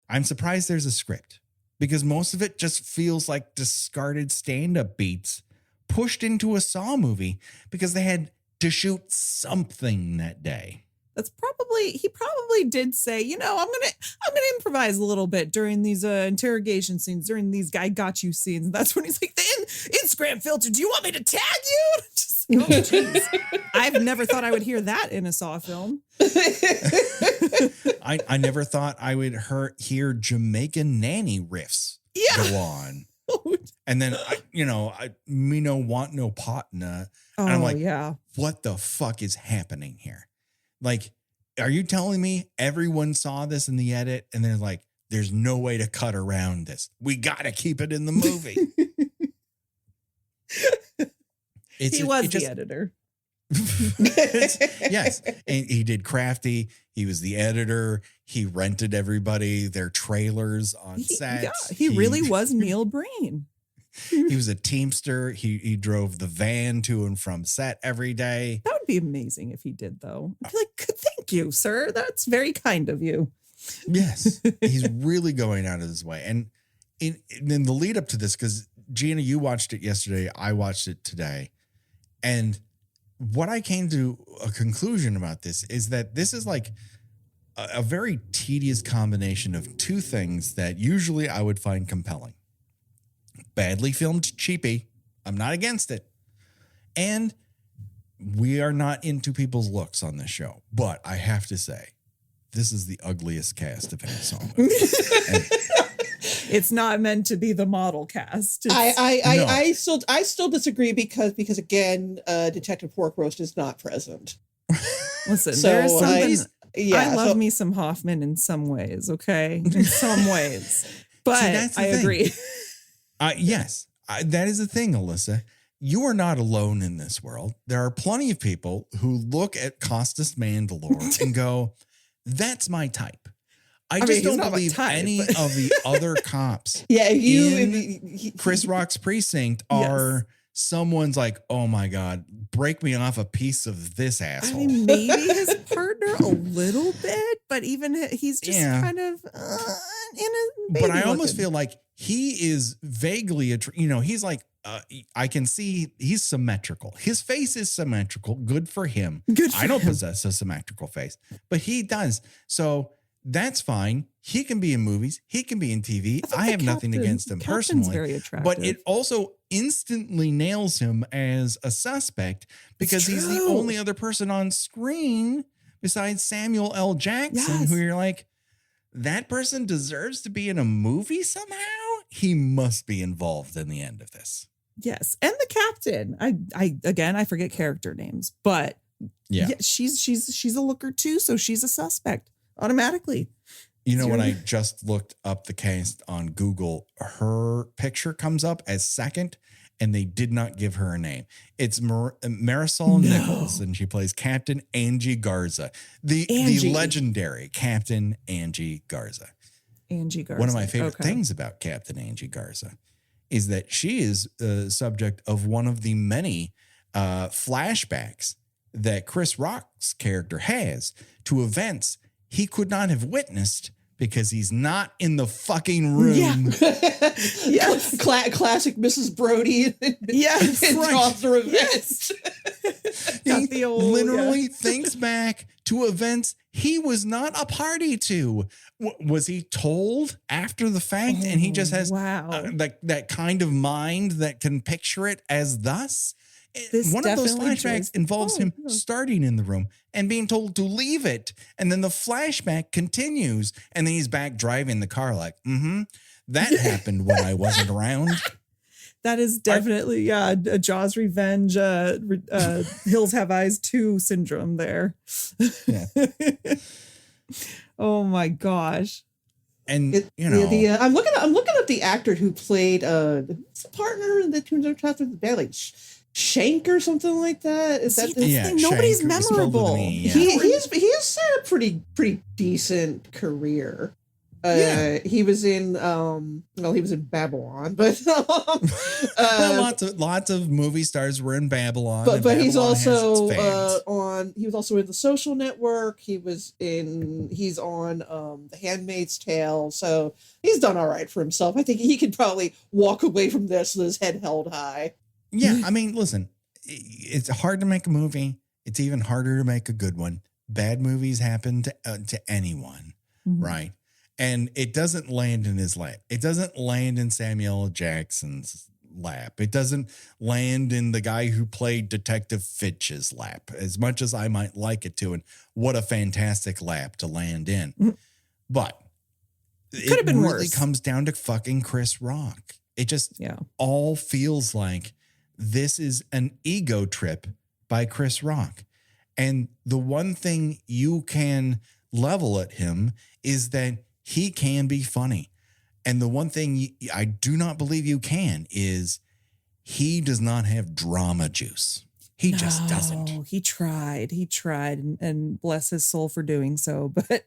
I'm surprised there's a script because most of it just feels like discarded stand-up beats pushed into a Saw movie because they had to shoot something that day. He probably did say, I'm gonna improvise a little bit during these interrogation scenes, during these I got you scenes. And that's when he's like, the Instagram filter, do you want me to tag you? Just, oh, jeez. I've never thought I would hear that in a Saw film. I never thought I would hear Jamaican nanny riffs go on. And then, me no want no partner. And I'm like, what the fuck is happening here? Like, are you telling me everyone saw this in the edit and they're like, there's no way to cut around this. We got to keep it in the movie. He was the editor. Yes. And he did Crafty. He was the editor. He rented everybody their trailers on set. Yeah, he really was Neil Breen. He was a teamster. He drove the van to and from set every day. That would be amazing if he did, though. I'd be like, thank you, sir. That's very kind of you. Yes. He's really going out of his way. And in the lead up to this, because Gina, you watched it yesterday. I watched it today. And what I came to a conclusion about this is that this is like a very tedious combination of two things that usually I would find compelling. Badly filmed cheapy. I'm not against it. And we are not into people's looks on this show. But I have to say, this is the ugliest cast of any song. It's not meant to be the model cast. I still disagree because again, Detective Pork Roast is not present. Listen, So there's something. I love so- me some Hoffman in some ways. Okay, in some ways, but that's the I thing. agree. Yes, that is the thing, Alyssa. You are not alone in this world. There are plenty of people who look at Costas Mandylor and go, "That's my type." I just mean, he's don't not my believe type, any but- of the other cops Yeah, in Chris Rock's precinct are Yes. someone's like, "Oh my God, break me off a piece of this I asshole." mean, maybe his partner a little bit, but even he's just kind of in a. But I almost looking. feel like he is vaguely, he's like, I can see he's symmetrical. His face is symmetrical. Good for him. Good for I don't him. possess a symmetrical face, but he does. So that's fine. He can be in movies. He can be in TV. think I the have nothing captain- against him captain's personally. very attractive. But it also instantly nails him as a suspect because he's the true. only other person on screen besides Samuel L. Jackson Yes. who you're like, that person deserves to be in a movie somehow. He must be involved in the end of this. Yes, and the captain. I forget character names, but Yeah. she's a looker too, so she's a suspect automatically. You know, when I Zero. just looked up the cast on Google, her picture comes up as second, and they did not give her a name. It's Marisol No. Nichols, and she plays Captain Angie Garza, the Angie. legendary Captain Angie Garza. Angie Garza. One of my favorite Okay. things about Captain Angie Garza is that she is the subject of one of the many flashbacks that Chris Rock's character has to events he could not have witnessed because he's not in the fucking room. Yeah. Yes. Classic Mrs. Brody. Yes, in right. Draws the Revenge. He Got the old- literally thinks back to events he was not a party to. Was he told after the fact and he just has wow. that kind of mind that can picture it as thus? This One of those definitely flashbacks joins the involves phone, him yeah. starting in the room and being told to leave it. And then the flashback continues. And then he's back driving the car like, that happened when I wasn't around. That is definitely a Jaws Revenge, Hills Have Eyes 2 syndrome there. Yeah. Oh my gosh. And, I'm looking up the actor who played what's the partner in the Tunes of Trust with the band, like Shank or something like that. Is See, that that's the thing. Nobody's Shank, spelled with an memorable. E, yeah. he's had a pretty decent career. He was in he was in Babylon, but Well, lots of movie stars were in Babylon. but and he's Babylon has also its fans. he was also in The Social Network. He's on The Handmaid's Tale, so he's done all right for himself. I think he could probably walk away from this with his head held high. Yeah, I mean, listen, it's hard to make a movie. It's even harder to make a good one. Bad movies happen to anyone, Mhm. right? And it doesn't land in his lap. It doesn't land in Samuel L. Jackson's lap. It doesn't land in the guy who played Detective Fitch's lap, as much as I might like it to. And what a fantastic lap to land in. Mhm. But Could have been really worse. comes down to fucking Chris Rock. It just Yeah. all feels like this is an ego trip by Chris Rock. And the one thing you can level at him is that he can be funny. And the one thing I do not believe you can is he does not have drama juice. He just doesn't. No, He tried, and bless his soul for doing so. But,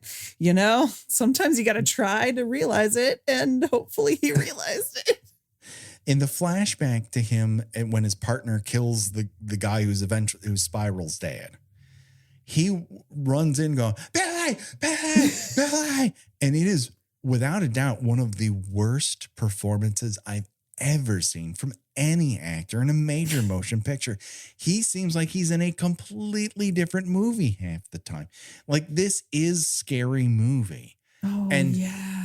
sometimes you got to try to realize it, and hopefully he realized it. In the flashback to him and when his partner kills the guy who's Spiral's dad, he runs in going, Billy, Billy, Billy. And it is without a doubt one of the worst performances I've ever seen from any actor in a major motion picture. He seems like he's in a completely different movie half the time. Like, this is Scary Movie. Oh, And- yeah.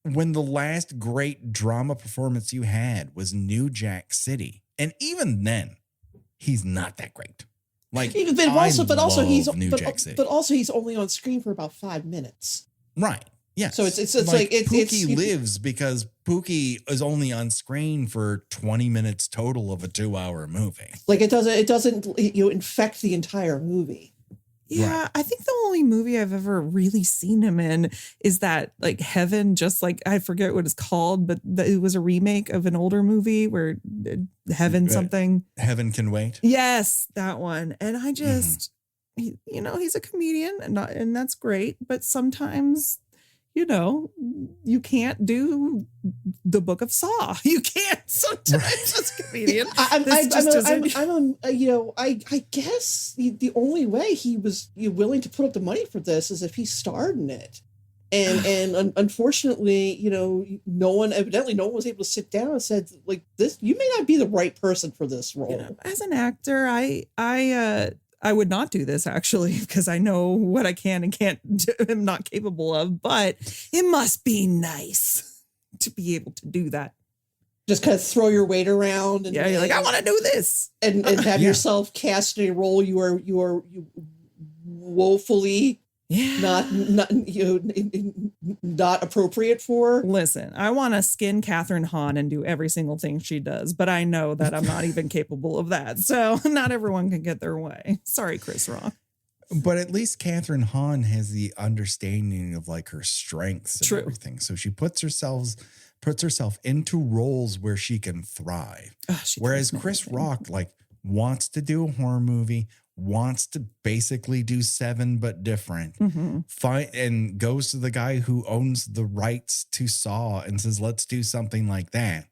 When the last great drama performance you had was New Jack City, and even then, he's not that great. Like, But also he's New Jack City. but also he's only on screen for about 5 minutes. Right. Yeah. So it's like Pookie lives because Pookie is only on screen for 20 minutes total of a 2-hour movie. Like it doesn't infect the entire movie. Yeah, Right. I think the only movie I've ever really seen him in is that like Heaven, just like I forget what it's called, but it was a remake of an older movie where Heaven something. Heaven Can Wait. Yes, that one. And I just, he's a comedian and that's great. But sometimes, you can't do the Book of Saw. You can't sometimes as a comedian. I guess the only way he was willing to put up the money for this is if he starred in it. And unfortunately, no one was able to sit down and said, like, this, you may not be the right person for this role. As an actor, I would not do this actually, because I know what I can and can't do, am not capable of, but it must be nice to be able to do that. Just kind of throw your weight around. And, you're like, I want to do this. And have yourself cast in a role you are woefully not appropriate for. Listen, I want to skin Catherine Hahn and do every single thing she does, but I know that I'm not even capable of that. So not everyone can get their way. Sorry, Chris Rock. But at least Catherine Hahn has the understanding of like her strengths and everything. So she puts herself into roles where she can thrive. Whereas Chris Rock like wants to do a horror movie, wants to basically do Seven but different, and goes to the guy who owns the rights to Saw and says, let's do something like that.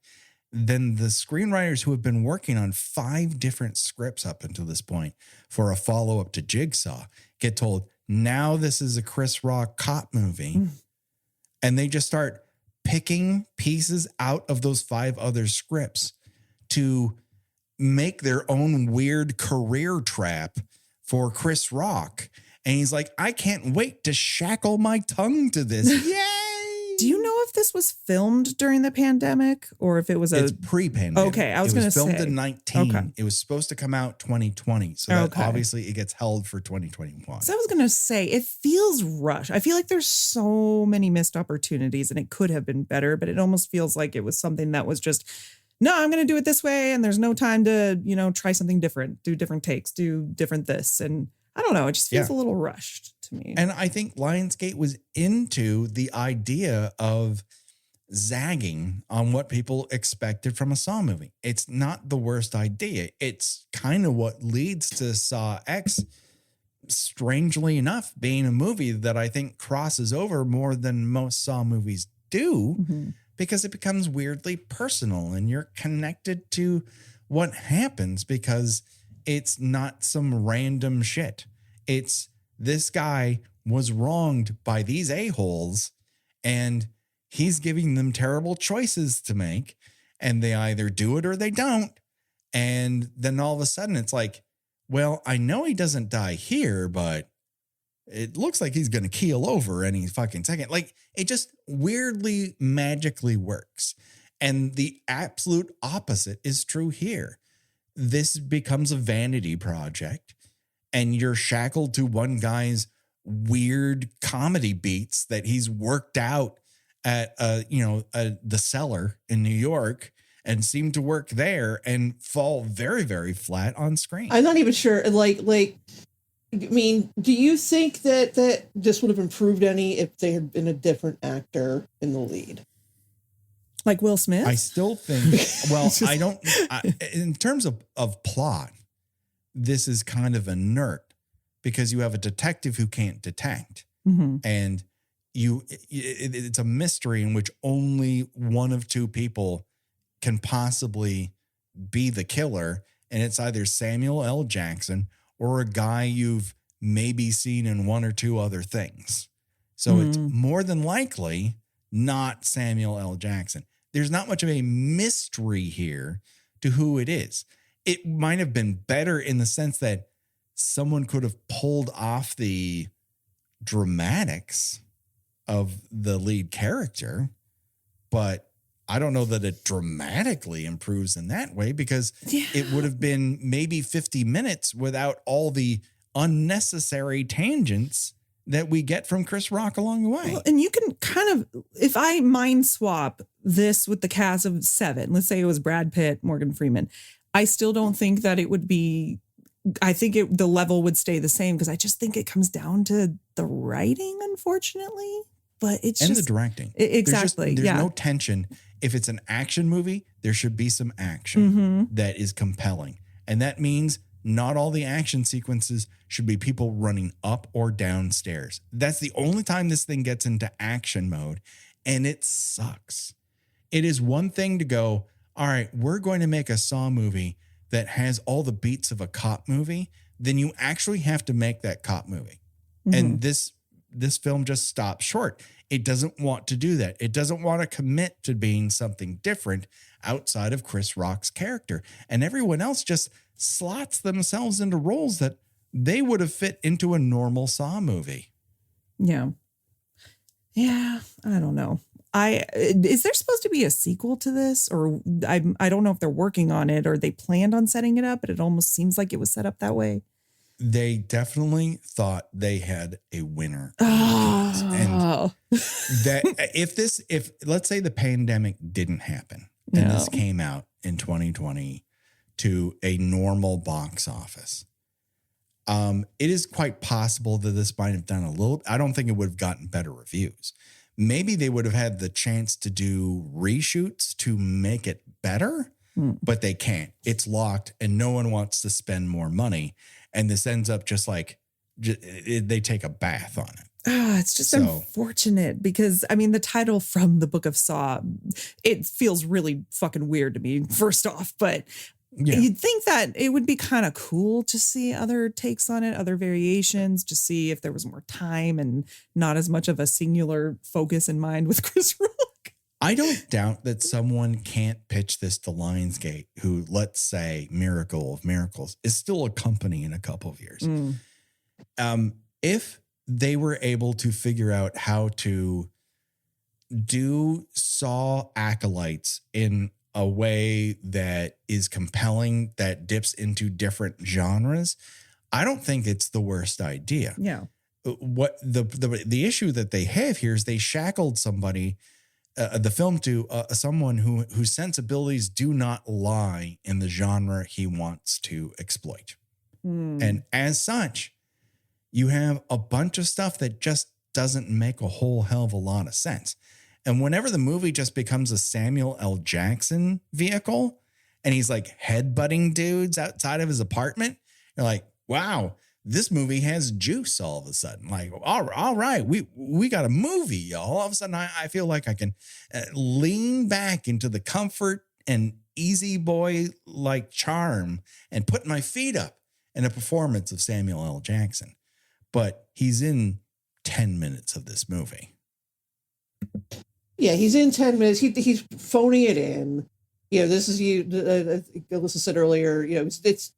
Then the screenwriters who have been working on 5 different scripts up until this point for a follow-up to Jigsaw get told, now this is a Chris Rock cop movie. And they just start picking pieces out of those 5 other scripts to make their own weird career trap for Chris Rock. And he's like, I can't wait to shackle my tongue to this. Yay! Do you know if this was filmed during the pandemic or if it was It's pre-pandemic. Okay, I was going to say. It was filmed in 19. Okay. It was supposed to come out 2020. So that obviously it gets held for 2021. So I was going to say, it feels rushed. I feel like there's so many missed opportunities and it could have been better, but it almost feels like it was something that was just, no, I'm going to do it this way. And there's no time to, try something different, do different takes, do different this. And I don't know. It just feels a little rushed to me. And I think Lionsgate was into the idea of zagging on what people expected from a Saw movie. It's not the worst idea. It's kind of what leads to Saw X, strangely enough, being a movie that I think crosses over more than most Saw movies do. Because it becomes weirdly personal and you're connected to what happens because it's not some random shit. It's this guy was wronged by these a-holes and he's giving them terrible choices to make and they either do it or they don't. And then all of a sudden it's like, well, I know he doesn't die here, but it looks like he's going to keel over any fucking second. Like it just weirdly magically works. And the absolute opposite is true here. This becomes a vanity project and you're shackled to one guy's weird comedy beats that he's worked out at, the Cellar in New York and seem to work there and fall very, very flat on screen. I'm not even sure. I mean, do you think that this would have improved any if they had been a different actor in the lead? Like Will Smith? I still think, well, in terms of plot, this is kind of inert because you have a detective who can't detect. And it's a mystery in which only one of 2 people can possibly be the killer. And it's either Samuel L. Jackson or a guy you've maybe seen in 1 or 2 other things. So it's more than likely not Samuel L. Jackson. There's not much of a mystery here to who it is. It might have been better in the sense that someone could have pulled off the dramatics of the lead character, but I don't know that it dramatically improves in that way because it would have been maybe 50 minutes without all the unnecessary tangents that we get from Chris Rock along the way. Well, and you can kind of, if I mind swap this with the cast of 7, let's say it was Brad Pitt, Morgan Freeman, I still don't think that it would be, I think the level would stay the same because I just think it comes down to the writing, unfortunately. But it's and just the directing. Exactly. There's no tension. If it's an action movie, there should be some action that is compelling. And that means not all the action sequences should be people running up or down stairs. That's the only time this thing gets into action mode. And it sucks. It is one thing to go, all right, we're going to make a Saw movie that has all the beats of a cop movie. Then you actually have to make that cop movie. And this film just stops short. It doesn't want to do that. It doesn't want to commit to being something different outside of Chris Rock's character. And everyone else just slots themselves into roles that they would have fit into a normal Saw movie. Yeah. Yeah. I don't know. Is there supposed to be a sequel to this? Or I don't know if they're working on it or they planned on setting it up, but it almost seems like it was set up that way. They definitely thought they had a winner. Oh. And that if let's say the pandemic didn't happen and this came out in 2020 to a normal box office, it is quite possible that this might have done a little, I don't think it would have gotten better reviews. Maybe they would have had the chance to do reshoots to make it better, but they can't. It's locked and no one wants to spend more money. And this ends up just like they take a bath on it. It's just unfortunate because, I mean, the title From the Book of Saw, it feels really fucking weird to me, first off. But you'd think that it would be kind of cool to see other takes on it, other variations, to see if there was more time and not as much of a singular focus in mind with Chris Rock. I don't doubt that someone can't pitch this to Lionsgate, who, let's say, Miracle of Miracles, is still a company in a couple of years. If they were able to figure out how to do Saw acolytes in a way that is compelling, that dips into different genres, I don't think it's the worst idea. Yeah. What the issue that they have here is they shackled somebody, the film, to someone whose sensibilities do not lie in the genre he wants to exploit. And as such, you have a bunch of stuff that just doesn't make a whole hell of a lot of sense. And whenever the movie just becomes a Samuel L. Jackson vehicle and he's like headbutting dudes outside of his apartment, you're like, wow, this movie has juice all of a sudden. Like, all right, we got a movie, y'all. All of a sudden, I feel like I can lean back into the comfort and easy boy like charm and put my feet up in a performance of Samuel L. Jackson. But he's in 10 minutes of this movie. Yeah, he's in 10 minutes. He's phoning it in. You know, this is Elissa said earlier, you know, it's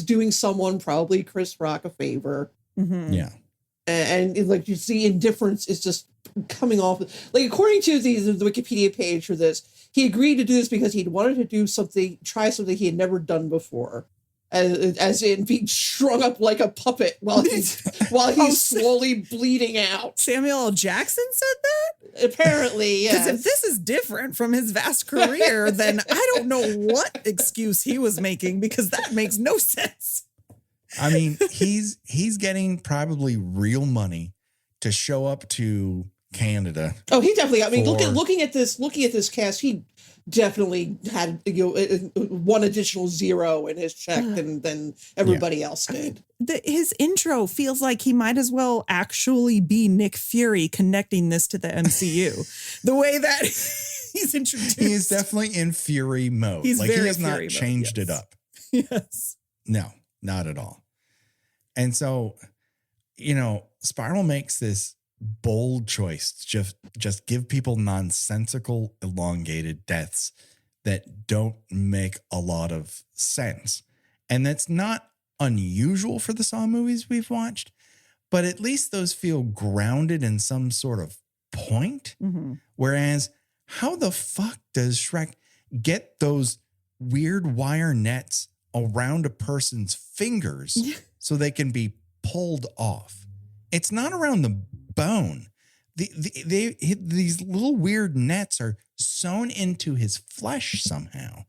doing someone, probably Chris Rock, a favor. Yeah. And like you see, indifference is just coming off. Like, according to the Wikipedia page for this, he agreed to do this because he'd wanted to do something, try something he had never done before. As in being strung up like a puppet while he's slowly bleeding out. Samuel L. Jackson said that? Apparently, yes. Because if this is different from his vast career, then I don't know what excuse he was making, because that makes no sense. I mean, he's getting probably real money to show up to Canada. Oh, he definitely. I mean, looking at this cast, he definitely had, you know, one additional zero in his check than everybody else did. His intro feels like he might as well actually be Nick Fury connecting this to the MCU. The way that he's introduced. He is definitely in Fury mode. He's like, very he has not Fury changed mode, it up. Yes. No, not at all. And so, you know, Spiral makes this bold choice to just give people nonsensical, elongated deaths that don't make a lot of sense. And that's not unusual for the Saw movies we've watched, but at least those feel grounded in some sort of point. Whereas, how the fuck does Shrek get those weird wire nets around a person's fingers so they can be pulled off? It's not around the bone. These little weird nets are sewn into his flesh somehow.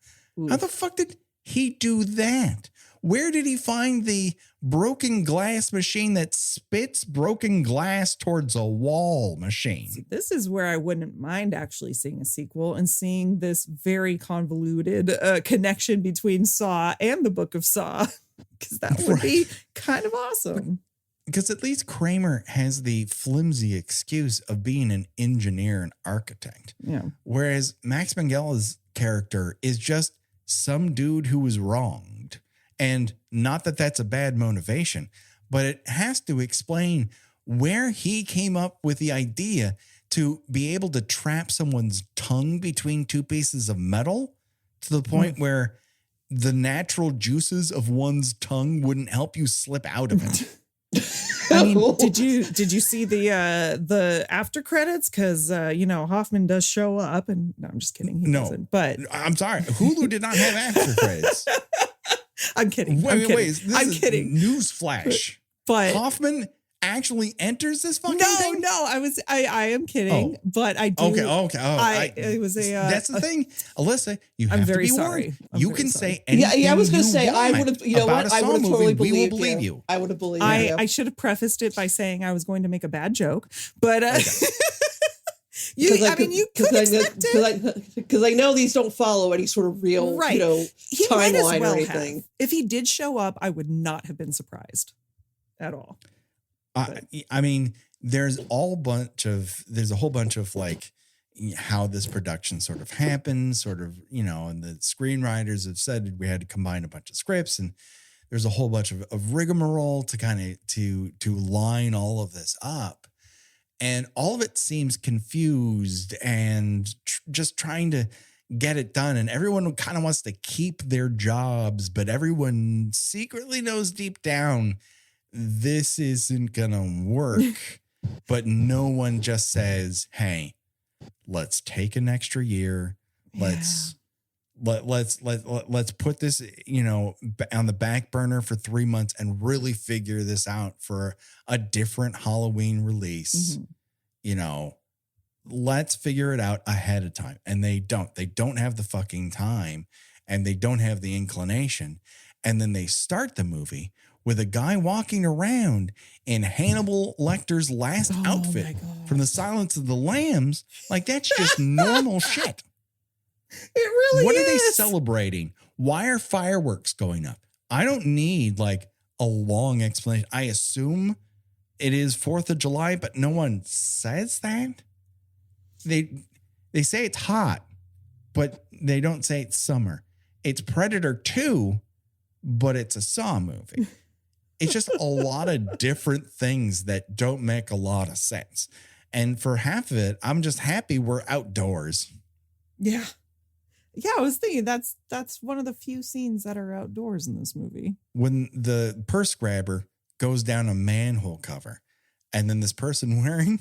How the fuck did he do that? Where did he find the broken glass machine that spits broken glass towards a wall machine? See, this is where I wouldn't mind actually seeing a sequel and seeing this very convoluted connection between Saw and the Book of Saw, because that would be kind of awesome. Because at least Kramer has the flimsy excuse of being an engineer and architect. Yeah. Whereas Max Minghell's character is just some dude who was wronged. And not that that's a bad motivation, but it has to explain where he came up with the idea to be able to trap someone's tongue between two pieces of metal to the point where the natural juices of one's tongue wouldn't help you slip out of it. I mean, did you see the after credits? Because Hoffman does show up, and no, I'm just kidding. He doesn't. But I'm sorry, Hulu did not have after credits. I'm kidding. I'm kidding. Newsflash. But Hoffman actually enters this fucking thing? No, I am kidding, but I do. Okay. Oh, it was a. That's the thing, Alyssa. You have I'm to very be sorry. warned. You can say anything. Yeah, I was going to say, I want would have, you know about what? a I would have Saw totally movie. We will believed believe you. I would have believed you. I should have prefaced it by saying I was going to make a bad joke, but you could accept it. Because I know these don't follow any sort of real, Right. He might as timeline well or anything. have. If he did show up, I would not have been surprised at all. I mean, there's a whole bunch of like how this production sort of happened, and the screenwriters have said we had to combine a bunch of scripts, and there's a whole bunch of rigmarole to kind of to line all of this up. And all of it seems confused and just trying to get it done. And everyone kind of wants to keep their jobs, but everyone secretly knows deep down this isn't going to work. But no one just says, hey, let's take an extra year. Let's put this, on the back burner for 3 months and really figure this out for a different Halloween release. Let's figure it out ahead of time. And they don't have the fucking time, and they don't have the inclination. And then they start the movie with a guy walking around in Hannibal Lecter's last outfit from The Silence of the Lambs. Like, that's just normal shit. It really is. What are they celebrating? Why are fireworks going up? I don't need like a long explanation. I assume it is 4th of July, but no one says that. They say it's hot, but they don't say it's summer. It's Predator 2, but it's a Saw movie. It's just a lot of different things that don't make a lot of sense. And for half of it, I'm just happy we're outdoors. Yeah. Yeah, I was thinking that's one of the few scenes that are outdoors in this movie. When the purse grabber goes down a manhole cover, and then this person wearing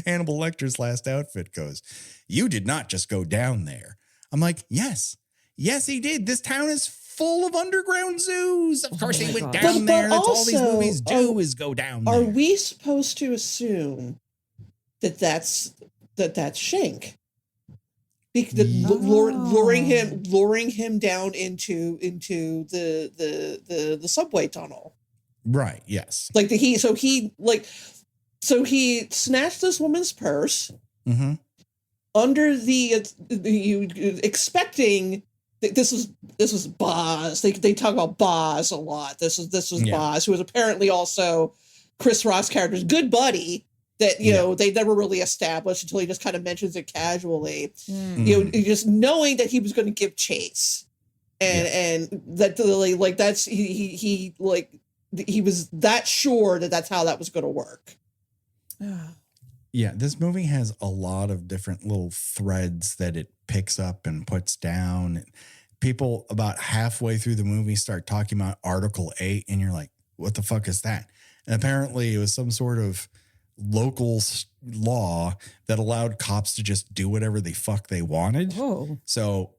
Hannibal Lecter's last outfit goes, "You did not just go down there." I'm like, yes, he did. This town is full of underground zoos. Of course, he went down there. That's all these movies do is go down there. Are we supposed to assume that that's Shank? Luring him down into the subway tunnel. Right. Yes. So he snatched this woman's purse under expecting. This was Boz. They talk about Boz a lot. This was Boz, who was apparently also Chris Rock's character's good buddy. That they never really established until he just kind of mentions it casually. Just knowing that he was going to give chase, and that like that's he was that sure that that's how that was going to work. Yeah, this movie has a lot of different little threads that it picks up and puts down. People about halfway through the movie start talking about Article 8, and you're like, what the fuck is that? And apparently it was some sort of local law that allowed cops to just do whatever the fuck they wanted. Oh. So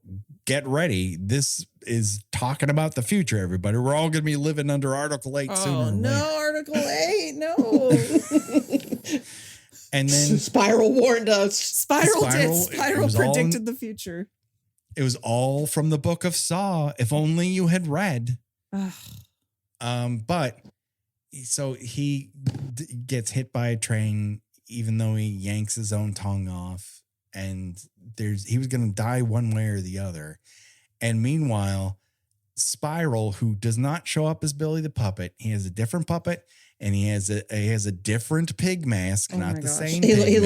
get ready. This is talking about the future, everybody. We're all going to be living under Article 8 sooner or later. Article 8, no. And then Spiral warned us. Spiral predicted the future. It was all from the book of Saw. If only you had read. But so he gets hit by a train, even though he yanks his own tongue off, and he was going to die one way or the other. And meanwhile, Spiral, who does not show up as Billy the Puppet, he has a different puppet, and he has a different pig mask, not the same. It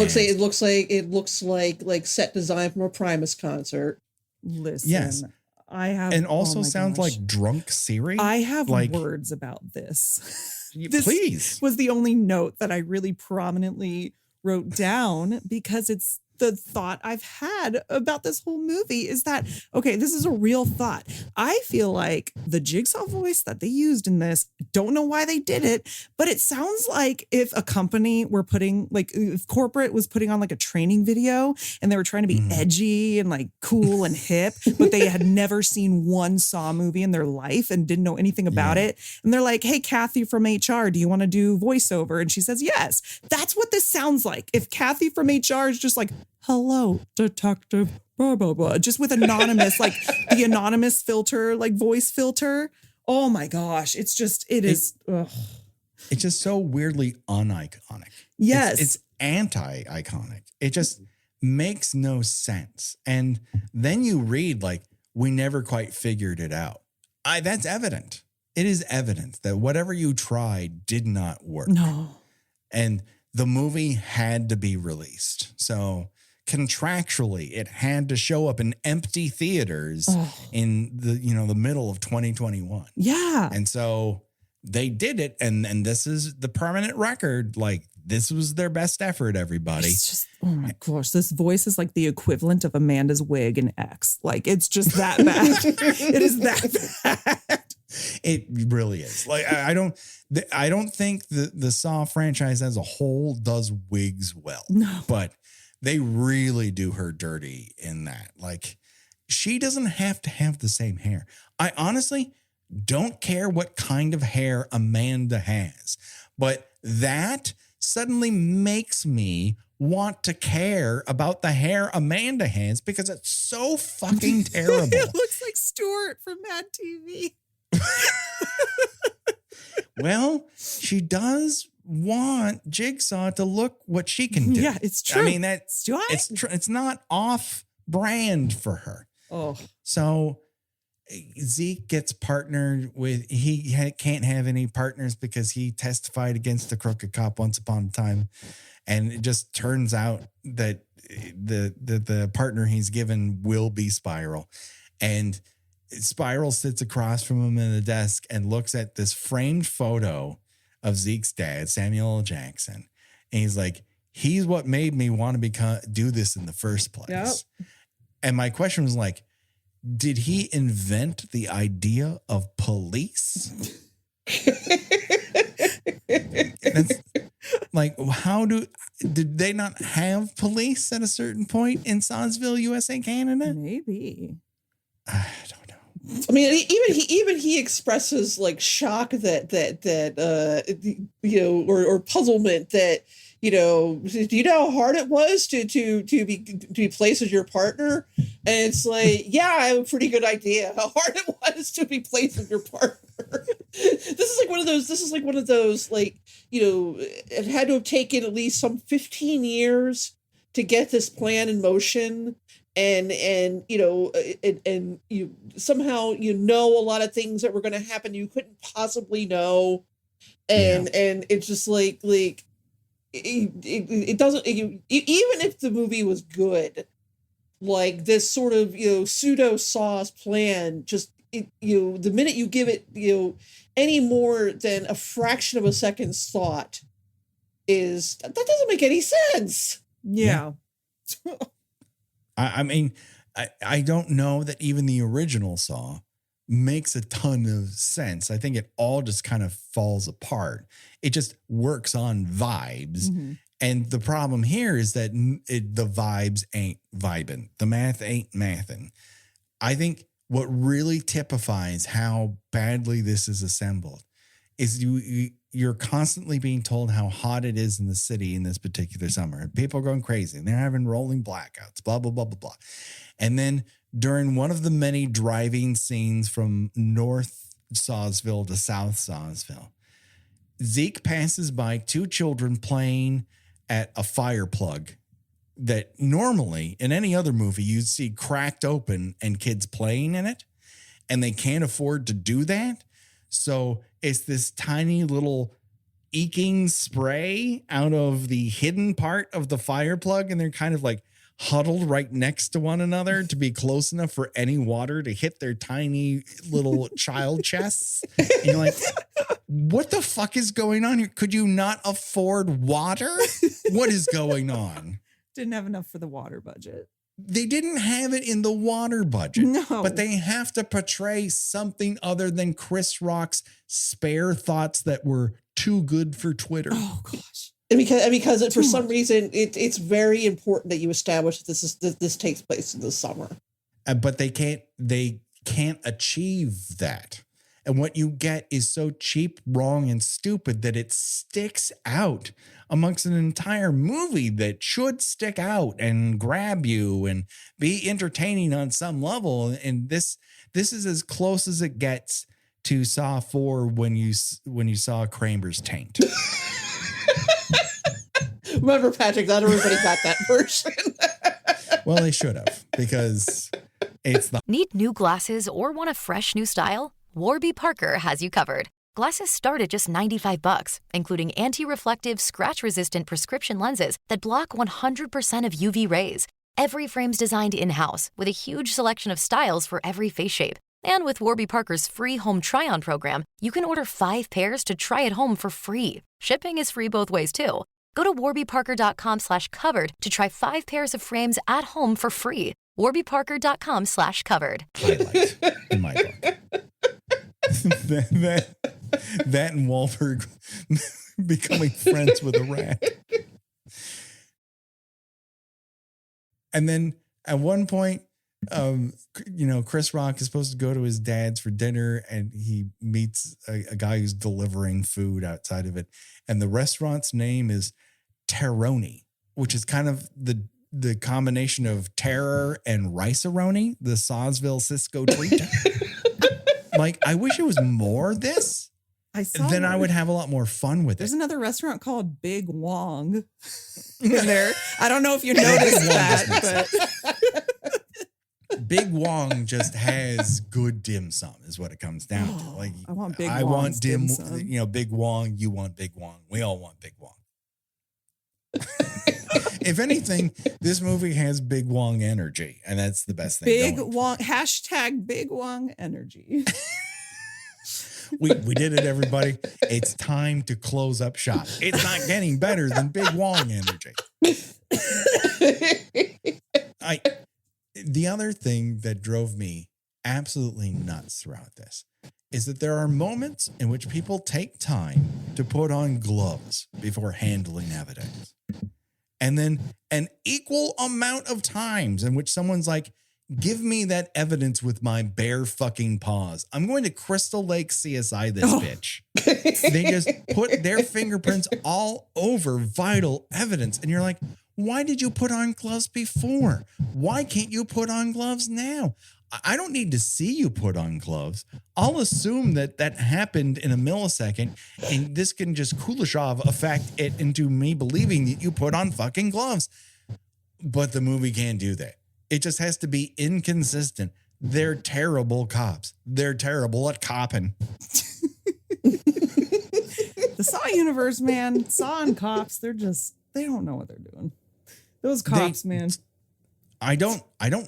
looks like set design from a Primus concert. Listen, yes. I have, and also sounds like drunk Siri. I have words about this. This please was the only note that I really prominently wrote down because it's the thought I've had about this whole movie is that, okay, this is a real thought. I feel like the Jigsaw voice that they used in this, don't know why they did it, but it sounds like if a company were putting, like if corporate was putting on like a training video and they were trying to be edgy and like cool and hip, but they had never seen one Saw movie in their life and didn't know anything about it. And they're like, hey, Kathy from HR, do you want to do voiceover? And she says, yes. That's what this sounds like. If Kathy from HR is just like, hello, detective, blah, blah, blah. Just with anonymous, like the anonymous filter, like voice filter. Oh my gosh. It's just, it's just so weirdly uniconic. Yes. It's anti-iconic. It just makes no sense. And then you read like, we never quite figured it out. That's evident. It is evident that whatever you tried did not work. No. And the movie had to be released. So contractually, it had to show up in empty theaters in the middle of 2021. Yeah. And so they did it. And this is the permanent record. Like, this was their best effort, everybody. It's just, oh my gosh, this voice is like the equivalent of Amanda's wig in X. Like, it's just that bad. It is that bad. It really is. Like, I don't think the Saw franchise as a whole does wigs well. No. But they really do her dirty in that. Like, she doesn't have to have the same hair. I honestly don't care what kind of hair Amanda has, but that suddenly makes me want to care about the hair Amanda has because it's so fucking terrible. It looks like Stuart from Mad TV. Well, she does want Jigsaw to look what she can do. Yeah, it's true. I mean, it's not off brand for her. Oh, so Zeke gets partnered with, can't have any partners because he testified against the crooked cop once upon a time. And it just turns out that the partner he's given will be Spiral. And Spiral sits across from him in the desk and looks at this framed photo of Zeke's dad, Samuel L. Jackson. And he's like, he's what made me want to do this in the first place. Yep. And my question was like, did he invent the idea of police? That's like, did they not have police at a certain point in Sawsville, USA, Canada? Maybe. I don't know. I mean, even he expresses like shock that or puzzlement that, do you know how hard it was to be placed as your partner? And it's like, yeah, I have a pretty good idea how hard it was to be placed as your partner. This is like one of those like, it had to have taken at least some 15 years to get this plan in motion. And you somehow, a lot of things that were going to happen you couldn't possibly know. And it's just like it doesn't, even if the movie was good, like this sort of, pseudo Saw's plan, just, the minute you give it, any more than a fraction of a second's thought that doesn't make any sense. Yeah. I mean, I don't know that even the original Saw makes a ton of sense. I think it all just kind of falls apart. It just works on vibes. Mm-hmm. And the problem here is that the vibes ain't vibing. The math ain't mathing. I think what really typifies how badly this is assembled is you're constantly being told how hot it is in the city in this particular summer. People are going crazy and they're having rolling blackouts, blah, blah, blah, blah, blah. And then during one of the many driving scenes from North Sawsville to South Sawsville, Zeke passes by 2 children playing at a fire plug that normally in any other movie you'd see cracked open and kids playing in it, and they can't afford to do that. So it's this tiny little eking spray out of the hidden part of the fire plug, and they're kind of like huddled right next to one another to be close enough for any water to hit their tiny little child chests. And you're like, what the fuck is going on here? Could you not afford water? What is going on? Didn't have enough for the water budget. They didn't have it in the water budget. No. But they have to portray something other than Chris Rock's spare thoughts that were too good for Twitter. Oh, gosh. And because for some reason it's very important that you establish that this takes place in the summer. But they can't achieve that. And what you get is so cheap, wrong, and stupid that it sticks out amongst an entire movie that should stick out and grab you and be entertaining on some level. And this is as close as it gets to Saw 4 when you saw Kramer's taint. Remember, Patrick, not everybody got that version. Well, they should have, because it's the... Need new glasses or want a fresh new style? Warby Parker has you covered. Glasses start at just $95, including anti-reflective, scratch-resistant prescription lenses that block 100% of UV rays. Every frame's designed in-house with a huge selection of styles for every face shape. And with Warby Parker's free home try-on program, you can order 5 pairs to try at home for free. Shipping is free both ways, too. Go to warbyparker.com/covered to try 5 pairs of frames at home for free. warbyparker.com/covered. highlight in my book. that and Wahlberg becoming friends with a rat. And then at one point, Chris Rock is supposed to go to his dad's for dinner, and he meets a guy who's delivering food outside of it. And the restaurant's name is Terroni, which is kind of the combination of terror and rice-a-roni, the Sawsville Cisco treat. Like, I wish it was more this. Then I would have a lot more fun with There's it. another restaurant called Big Wong in there. I don't know if you noticed that, but Big Wong just has good dim sum, is what it comes down to. Like, I want Big I Wong's want dim sum. Big Wong. You want Big Wong. We all want Big Wong. If anything, this movie has Big Wong energy, and that's the best thing. Big going. Wong, hashtag Big Wong Energy. We did it, everybody. It's time to close up shop. It's not getting better than Big Wong energy. The other thing that drove me absolutely nuts throughout this is that there are moments in which people take time to put on gloves before handling evidence. And then an equal amount of times in which someone's like, give me that evidence with my bare fucking paws. I'm going to Crystal Lake CSI this bitch. They just put their fingerprints all over vital evidence. And you're like, why did you put on gloves before? Why can't you put on gloves now? I don't need to see you put on gloves. I'll assume that happened in a millisecond, and this can just Kuleshov affect it into me believing that you put on fucking gloves. But the movie can't do that. It just has to be inconsistent. They're terrible cops. They're terrible at copping. The Saw universe, man. Saw and cops, they don't know what they're doing. Those cops, man. I don't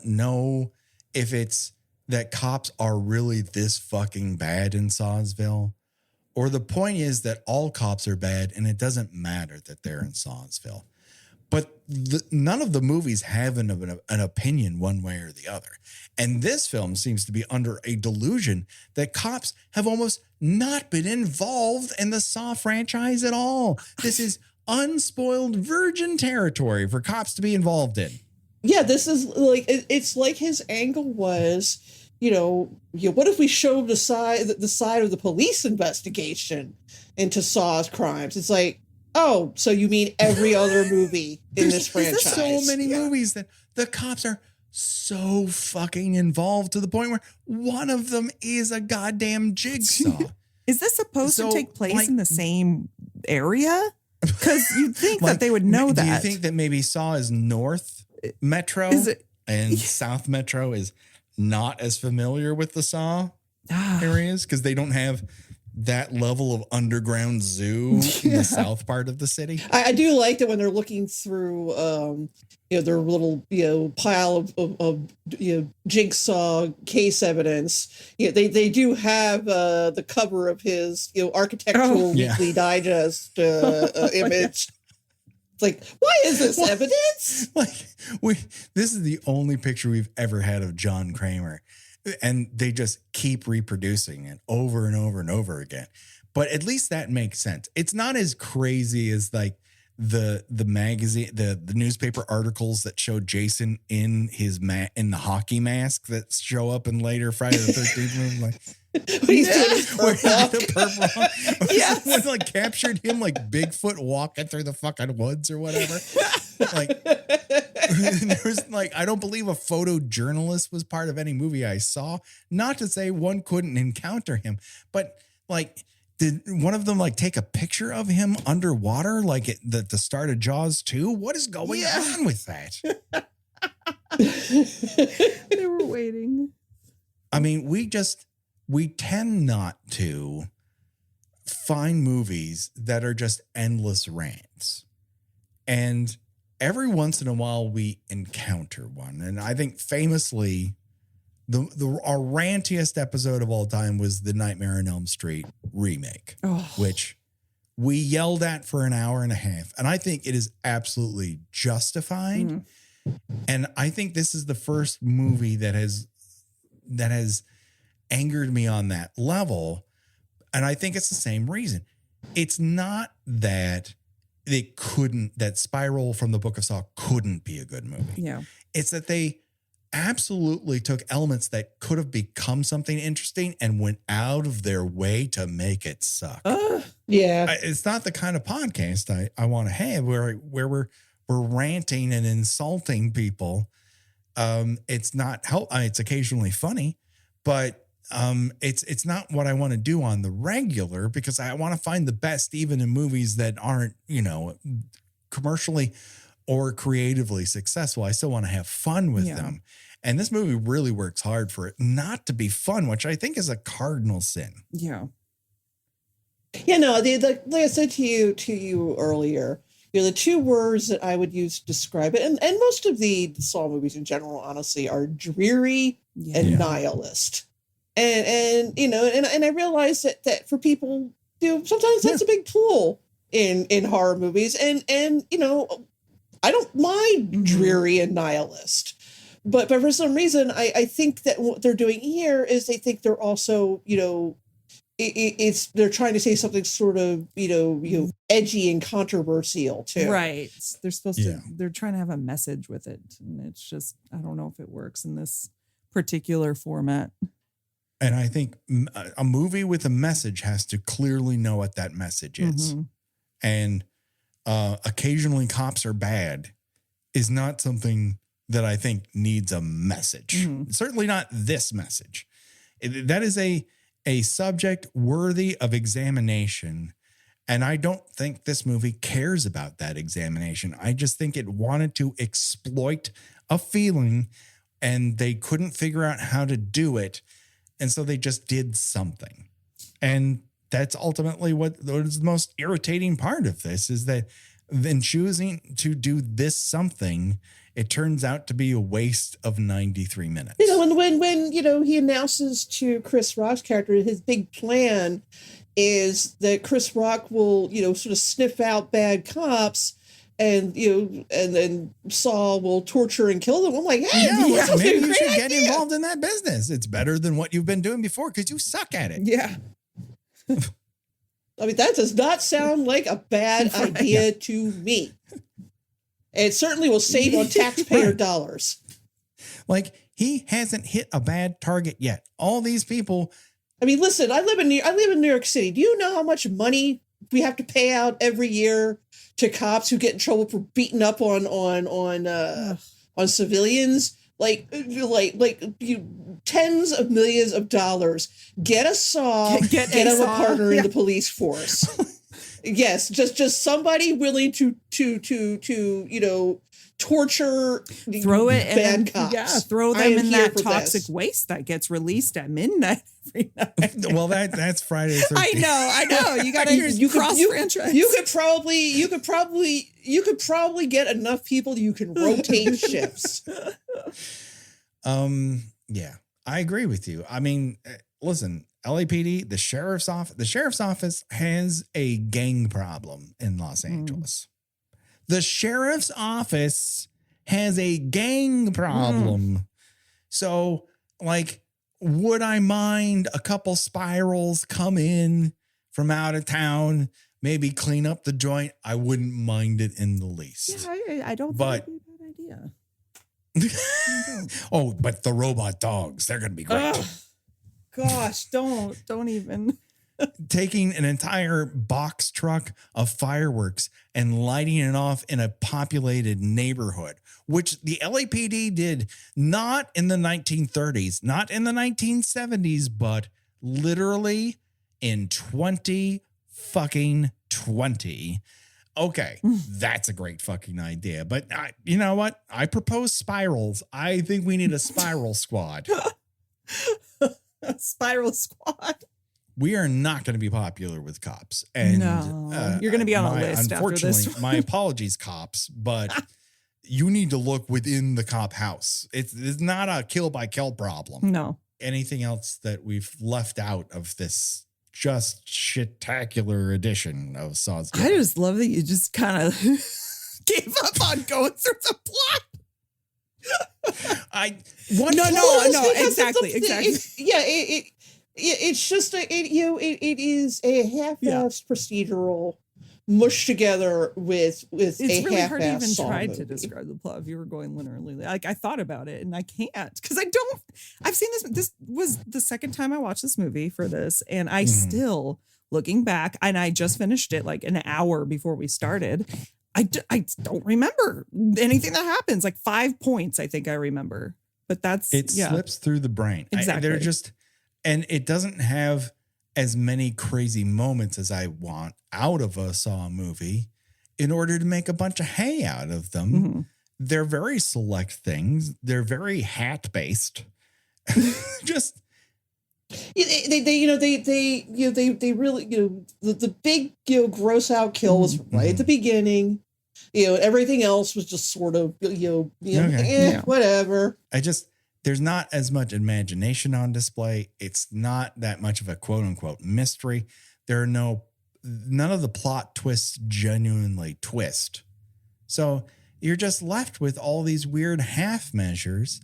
know if it's that cops are really this fucking bad in Sawsville, or the point is that all cops are bad and it doesn't matter that they're in Sawsville. But none of the movies have an opinion one way or the other. And this film seems to be under a delusion that cops have almost not been involved in the Saw franchise at all. This is unspoiled virgin territory for cops to be involved in. yeah, this is like it's like his angle was, what if we showed the side of the police investigation into Saw's crimes? It's like, oh, so you mean every other movie in this franchise? There's so many movies that the cops are so fucking involved to the point where one of them is a goddamn jigsaw. Is this supposed to take place in the same area? Because you'd think that they would know that. Do you think that maybe Saw is North Metro and South Metro is not as familiar with the Saw areas because they don't have that level of underground zoo in the south part of the city? I do like that when they're looking through, their little, pile of jigsaw case evidence. They do have the cover of his, architectural weekly digest image. It's like, why is this evidence? This is the only picture we've ever had of Jån Kramer. And they just keep reproducing it over and over and over again. But at least that makes sense. It's not as crazy as like the magazine, the newspaper articles that show Jason in his in the hockey mask that show up in later Friday the 13th movie. Like, he's doing his purple. Yes. When like captured him like Bigfoot walking through the fucking woods or whatever. Like there was like, I don't believe a photojournalist was part of any movie I saw. Not to say one couldn't encounter him, but like, did one of them like take a picture of him underwater, like at the start of Jaws 2? What is going on with that? They were waiting. I mean, we tend not to find movies that are just endless rants. And every once in a while we encounter one. And I think famously, our rantiest episode of all time was the Nightmare on Elm Street remake, which we yelled at for an hour and a half. And I think it is absolutely justified. Mm-hmm. And I think this is the first movie that has angered me on that level. And I think it's the same reason. It's not that that Spiral from the Book of Saw couldn't be a good movie. Yeah. It's that they absolutely took elements that could have become something interesting and went out of their way to make it suck. Yeah. It's not the kind of podcast I want to have where we're ranting and insulting people. It's not it's occasionally funny, but it's not what I want to do on the regular, because I want to find the best even in movies that aren't, commercially or creatively successful. I still want to have fun with them. And this movie really works hard for it not to be fun, which I think is a cardinal sin. Yeah. Like I said to you earlier, the two words that I would use to describe it, and most of the Saw movies in general, honestly, are dreary and nihilist. And I realize that for people, sometimes that's a big tool in horror movies. And I don't mind dreary and nihilist, but for some reason, I think that what they're doing here is they think they're also, they're trying to say something sort of, edgy and controversial too. Right. They're supposed to, they're trying to have a message with it. And it's just, I don't know if it works in this particular format. And I think a movie with a message has to clearly know what that message is. Mm-hmm. And occasionally cops are bad is not something that I think needs a message. Mm-hmm. Certainly not this message. That is a subject worthy of examination. And I don't think this movie cares about that examination. I just think it wanted to exploit a feeling and they couldn't figure out how to do it. And so they just did something. And that's ultimately what is the most irritating part of this, is that in choosing to do this something, it turns out to be a waste of 93 minutes. When he announces to Chris Rock's character, his big plan is that Chris Rock will, sort of sniff out bad cops and then Saw will torture and kill them. I'm like, hey, maybe you should get involved in that business. It's better than what you've been doing before because you suck at it. Yeah. I mean, that does not sound like a bad idea to me. It certainly will save on taxpayer dollars. Like, he hasn't hit a bad target yet. All these people. I mean, listen, I live in New York City. Do you know how much money we have to pay out every year to cops who get in trouble for beating up on civilians? Like you tens of millions of dollars. Get a saw, get him a partner in the police force. Yes, just somebody willing to torture, throw it bad cops. Yeah, throw them in that toxic waste that gets released at midnight every night. Well, that's Friday the 13th. I know. You got to cross franchise. You could probably get enough people you can rotate shifts. Yeah, I agree with you. I mean, listen, LAPD, the sheriff's office has a gang problem in Los Angeles. The sheriff's office has a gang problem. So, like, would I mind a couple spirals come in from out of town, maybe clean up the joint? I wouldn't mind it in the least. Yeah, I don't think it'd be a bad idea. Oh, but the robot dogs, they're going to be great. Gosh, don't even. Taking an entire box truck of fireworks and lighting it off in a populated neighborhood, which the LAPD did not in the 1930s, not in the 1970s, but literally in 2020. Okay, that's a great fucking idea. But you know what? I propose spirals. I think we need a spiral squad. A spiral squad. We are not going to be popular with cops. And no, you're going to be on a list unfortunately, after this. My apologies, cops, but you need to look within the cop house. It's not a kill by kill problem. No. Anything else that we've left out of this just shit-tacular edition of Sawsgiving? I just love that you just kind of gave up on going through the plot. No, exactly. It's just it is a half-assed procedural mushed together with it's a really hard to even half-assed try movie. to describe the plot if you were going linearly. Like, I thought about it and I can't because I've seen this was the second time I watched this movie for this, and I still, looking back, and I just finished it like an hour before we started, I don't remember anything that happens. Like 5 points I think I remember, but it slips through the brain. Exactly. And it doesn't have as many crazy moments as I want out of a Saw movie in order to make a bunch of hay out of them. Mm-hmm. They're very select things. They're very hat based. Just they really, the big, gross out kill was right at the beginning. Everything else was just sort of, whatever. There's not as much imagination on display. It's not that much of a quote unquote mystery. None of the plot twists genuinely twist. So you're just left with all these weird half measures.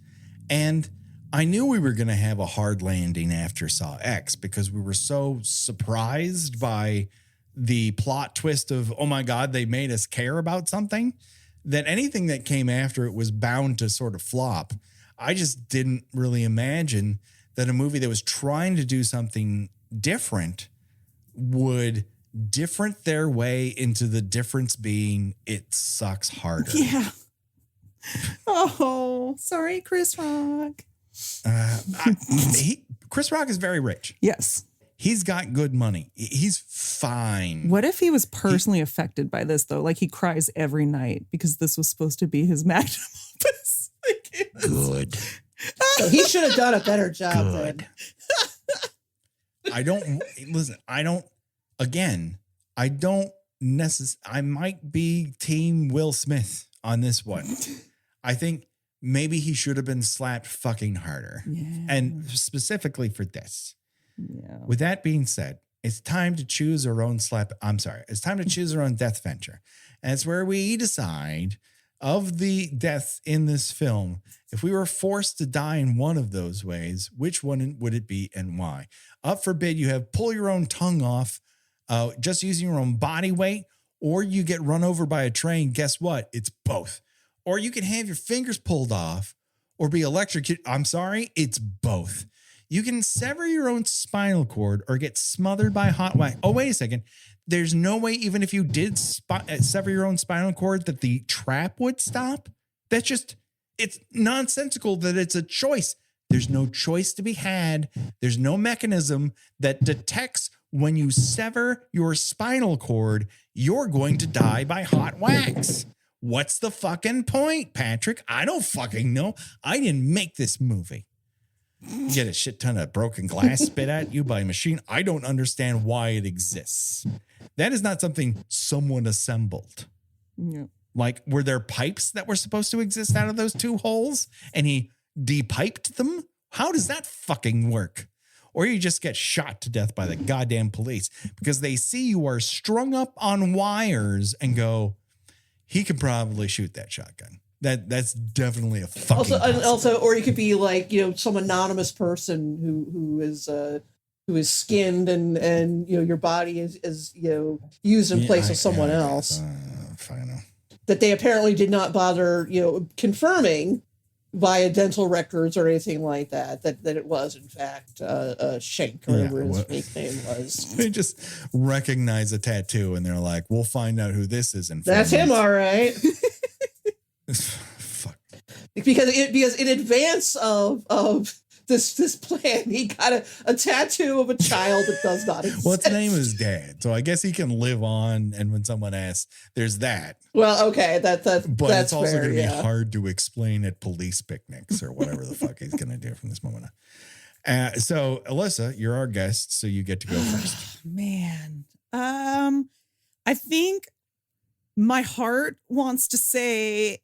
And I knew we were going to have a hard landing after Saw X because we were so surprised by the plot twist of, oh my God, they made us care about something, that anything that came after it was bound to sort of flop. I just didn't really imagine that a movie that was trying to do something different would different their way into the difference being it sucks harder. Yeah. Oh, sorry, Chris Rock. Chris Rock is very rich. Yes. He's got good money. He's fine. What if he was personally affected by this, though? Like, he cries every night because this was supposed to be his magnum opus. Good. So he should have done a better job then. I might be team Will Smith on this one. I think maybe he should have been slapped fucking harder. Yeah. And specifically for this. Yeah. With that being said, it's time to choose our own it's time to choose our own death venture. And it's where we decide of the deaths in this film, if we were forced to die in one of those ways, which one would it be and why? Up for bid, you have pull your own tongue off, just using your own body weight, or you get run over by a train. Guess what? It's both. Or you can have your fingers pulled off or be electrocuted. I'm sorry, it's both. You can sever your own spinal cord or get smothered by hot wax. Oh, wait a second. There's no way, even if you did sever your own spinal cord, that the trap would stop. It's nonsensical that it's a choice. There's no choice to be had. There's no mechanism that detects when you sever your spinal cord, you're going to die by hot wax. What's the fucking point, Patrick? I don't fucking know. I didn't make this movie. You get a shit ton of broken glass spit at you by a machine. I don't understand why it exists. That is not something someone assembled. Yeah. Like, were there pipes that were supposed to exist out of those two holes and he depiped them? How does that fucking work? Or you just get shot to death by the goddamn police because they see you are strung up on wires and go, he could probably shoot that shotgun. That's definitely a fucking also, or you could be like, some anonymous person who is skinned and your body is used in place of someone else. Fine. That they apparently did not bother confirming via dental records or anything like that it was in fact Shank or whatever his fake name was. They just recognize a tattoo and they're like, we'll find out who this is in 4 That's months. him, all right. Fuck. Because in advance of this plan, he got a tattoo of a child that does not exist. Well, its name is Dad, so I guess he can live on. And when someone asks, there's that. Well, okay, but that's also fair, going to be yeah. hard to explain at police picnics or whatever the fuck he's going to do from this moment on. So, Elissa, you're our guest, so you get to go first. Man, I think my heart wants to say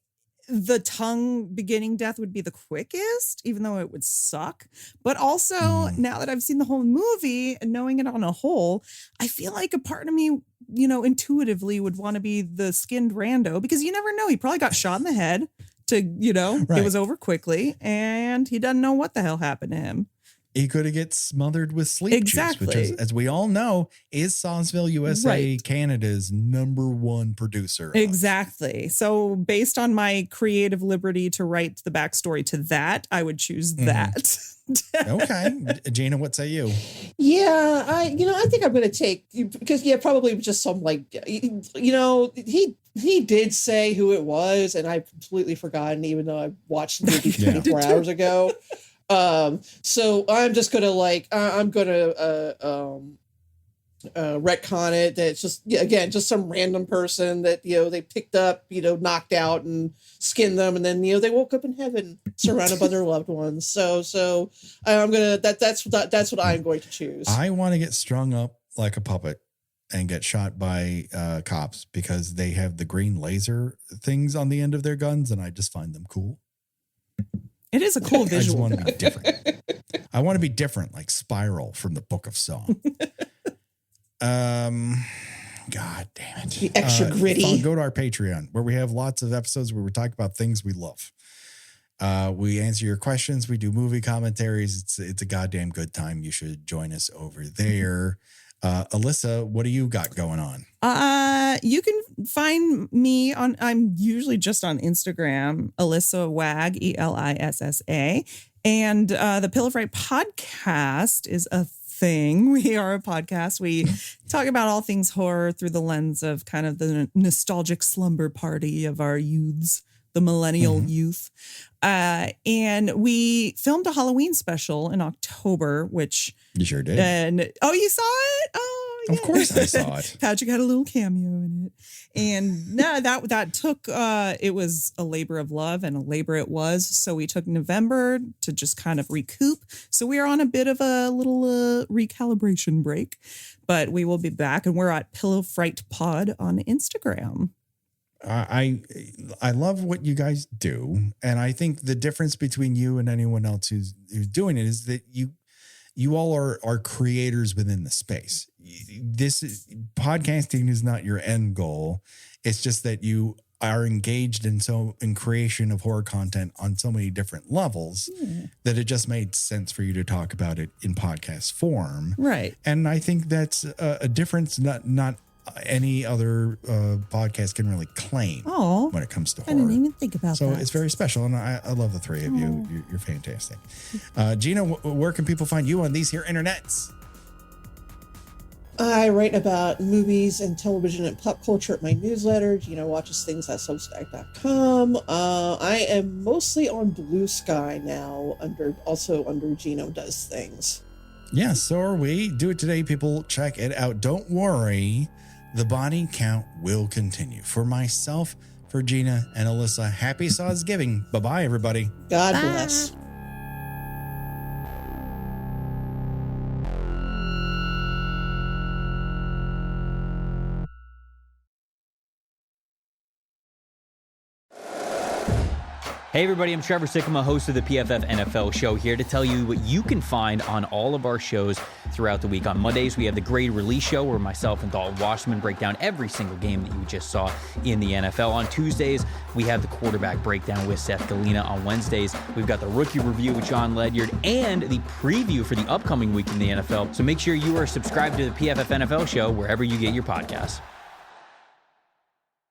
the tongue beginning death would be the quickest, even though it would suck. But also, now that I've seen the whole movie and knowing it on a whole, I feel like a part of me, intuitively would want to be the skinned rando because you never know. He probably got shot in the head Right. It was over quickly and he doesn't know what the hell happened to him. He could have get smothered with sleep juice, which is, as we all know, is Sawsville, USA, Right. Canada's #1 producer. Exactly. So based on my creative liberty to write the backstory to that, I would choose that. Okay. Gina, what say you? Yeah, I think I'm going to take because probably just some he did say who it was and I've completely forgotten even though I watched the movie 24 hours ago. So I'm just gonna retcon it that it's just some random person that they picked up, knocked out and skinned them, and then they woke up in heaven surrounded by their loved ones. So I'm gonna that's what I'm going to choose. I want to get strung up like a puppet and get shot by cops because they have the green laser things on the end of their guns, and I just find them cool. It is a cool I just visual. want to be different. I want to be different, like Spiral from the Book of Song. God damn it. The extra gritty. Go to our Patreon where we have lots of episodes where we talk about things we love. We answer your questions. We do movie commentaries. It's a goddamn good time. You should join us over there. Elissa, what do you got going on? You can find me I'm usually just on Instagram, Elissa Wag, ELISSA. And the Pill of Fright podcast is a thing. We are a podcast. We talk about all things horror through the lens of kind of the nostalgic slumber party of our youths, the millennial youth. And we filmed a Halloween special in October, which You sure did. and you saw it? Oh, yeah. Of course I saw it. Patrick had a little cameo in it. And no, that took it was a labor of love and a labor it was. So we took November to just kind of recoup. So we are on a bit of a little recalibration break, but we will be back and we're at Pillow Fright Pod on Instagram. I love what you guys do, and I think the difference between you and anyone else who's doing it is that you all are creators within the space. Podcasting is not your end goal. It's just that you are engaged in creation of horror content on so many different levels that it just made sense for you to talk about it in podcast form. Right. And I think that's a difference, not any other podcast can really claim when it comes to horror. I didn't even think about that. So it's very special, and I love the three of you. You're fantastic. Gina, where can people find you on these here internets? I write about movies and television and pop culture at my newsletter, Gina Watches Things at Substack.com. I am mostly on Blue Sky now, under Gino Does Things. Yeah, so are we. Do it today, people. Check it out. Don't worry. The body count will continue. For myself, for Gina and Elissa, happy Sawsgiving. Bye-bye, everybody. God bless. Hey everybody, I'm Trevor Sikkema, host of the PFF NFL show, here to tell you what you can find on all of our shows throughout the week. On Mondays, we have the Grade Release Show, where myself and Dalton Washman break down every single game that you just saw in the NFL. On Tuesdays, we have the Quarterback Breakdown with Seth Galina. On Wednesdays, we've got the Rookie Review with John Ledyard and the preview for the upcoming week in the NFL. So make sure you are subscribed to the PFF NFL show wherever you get your podcasts.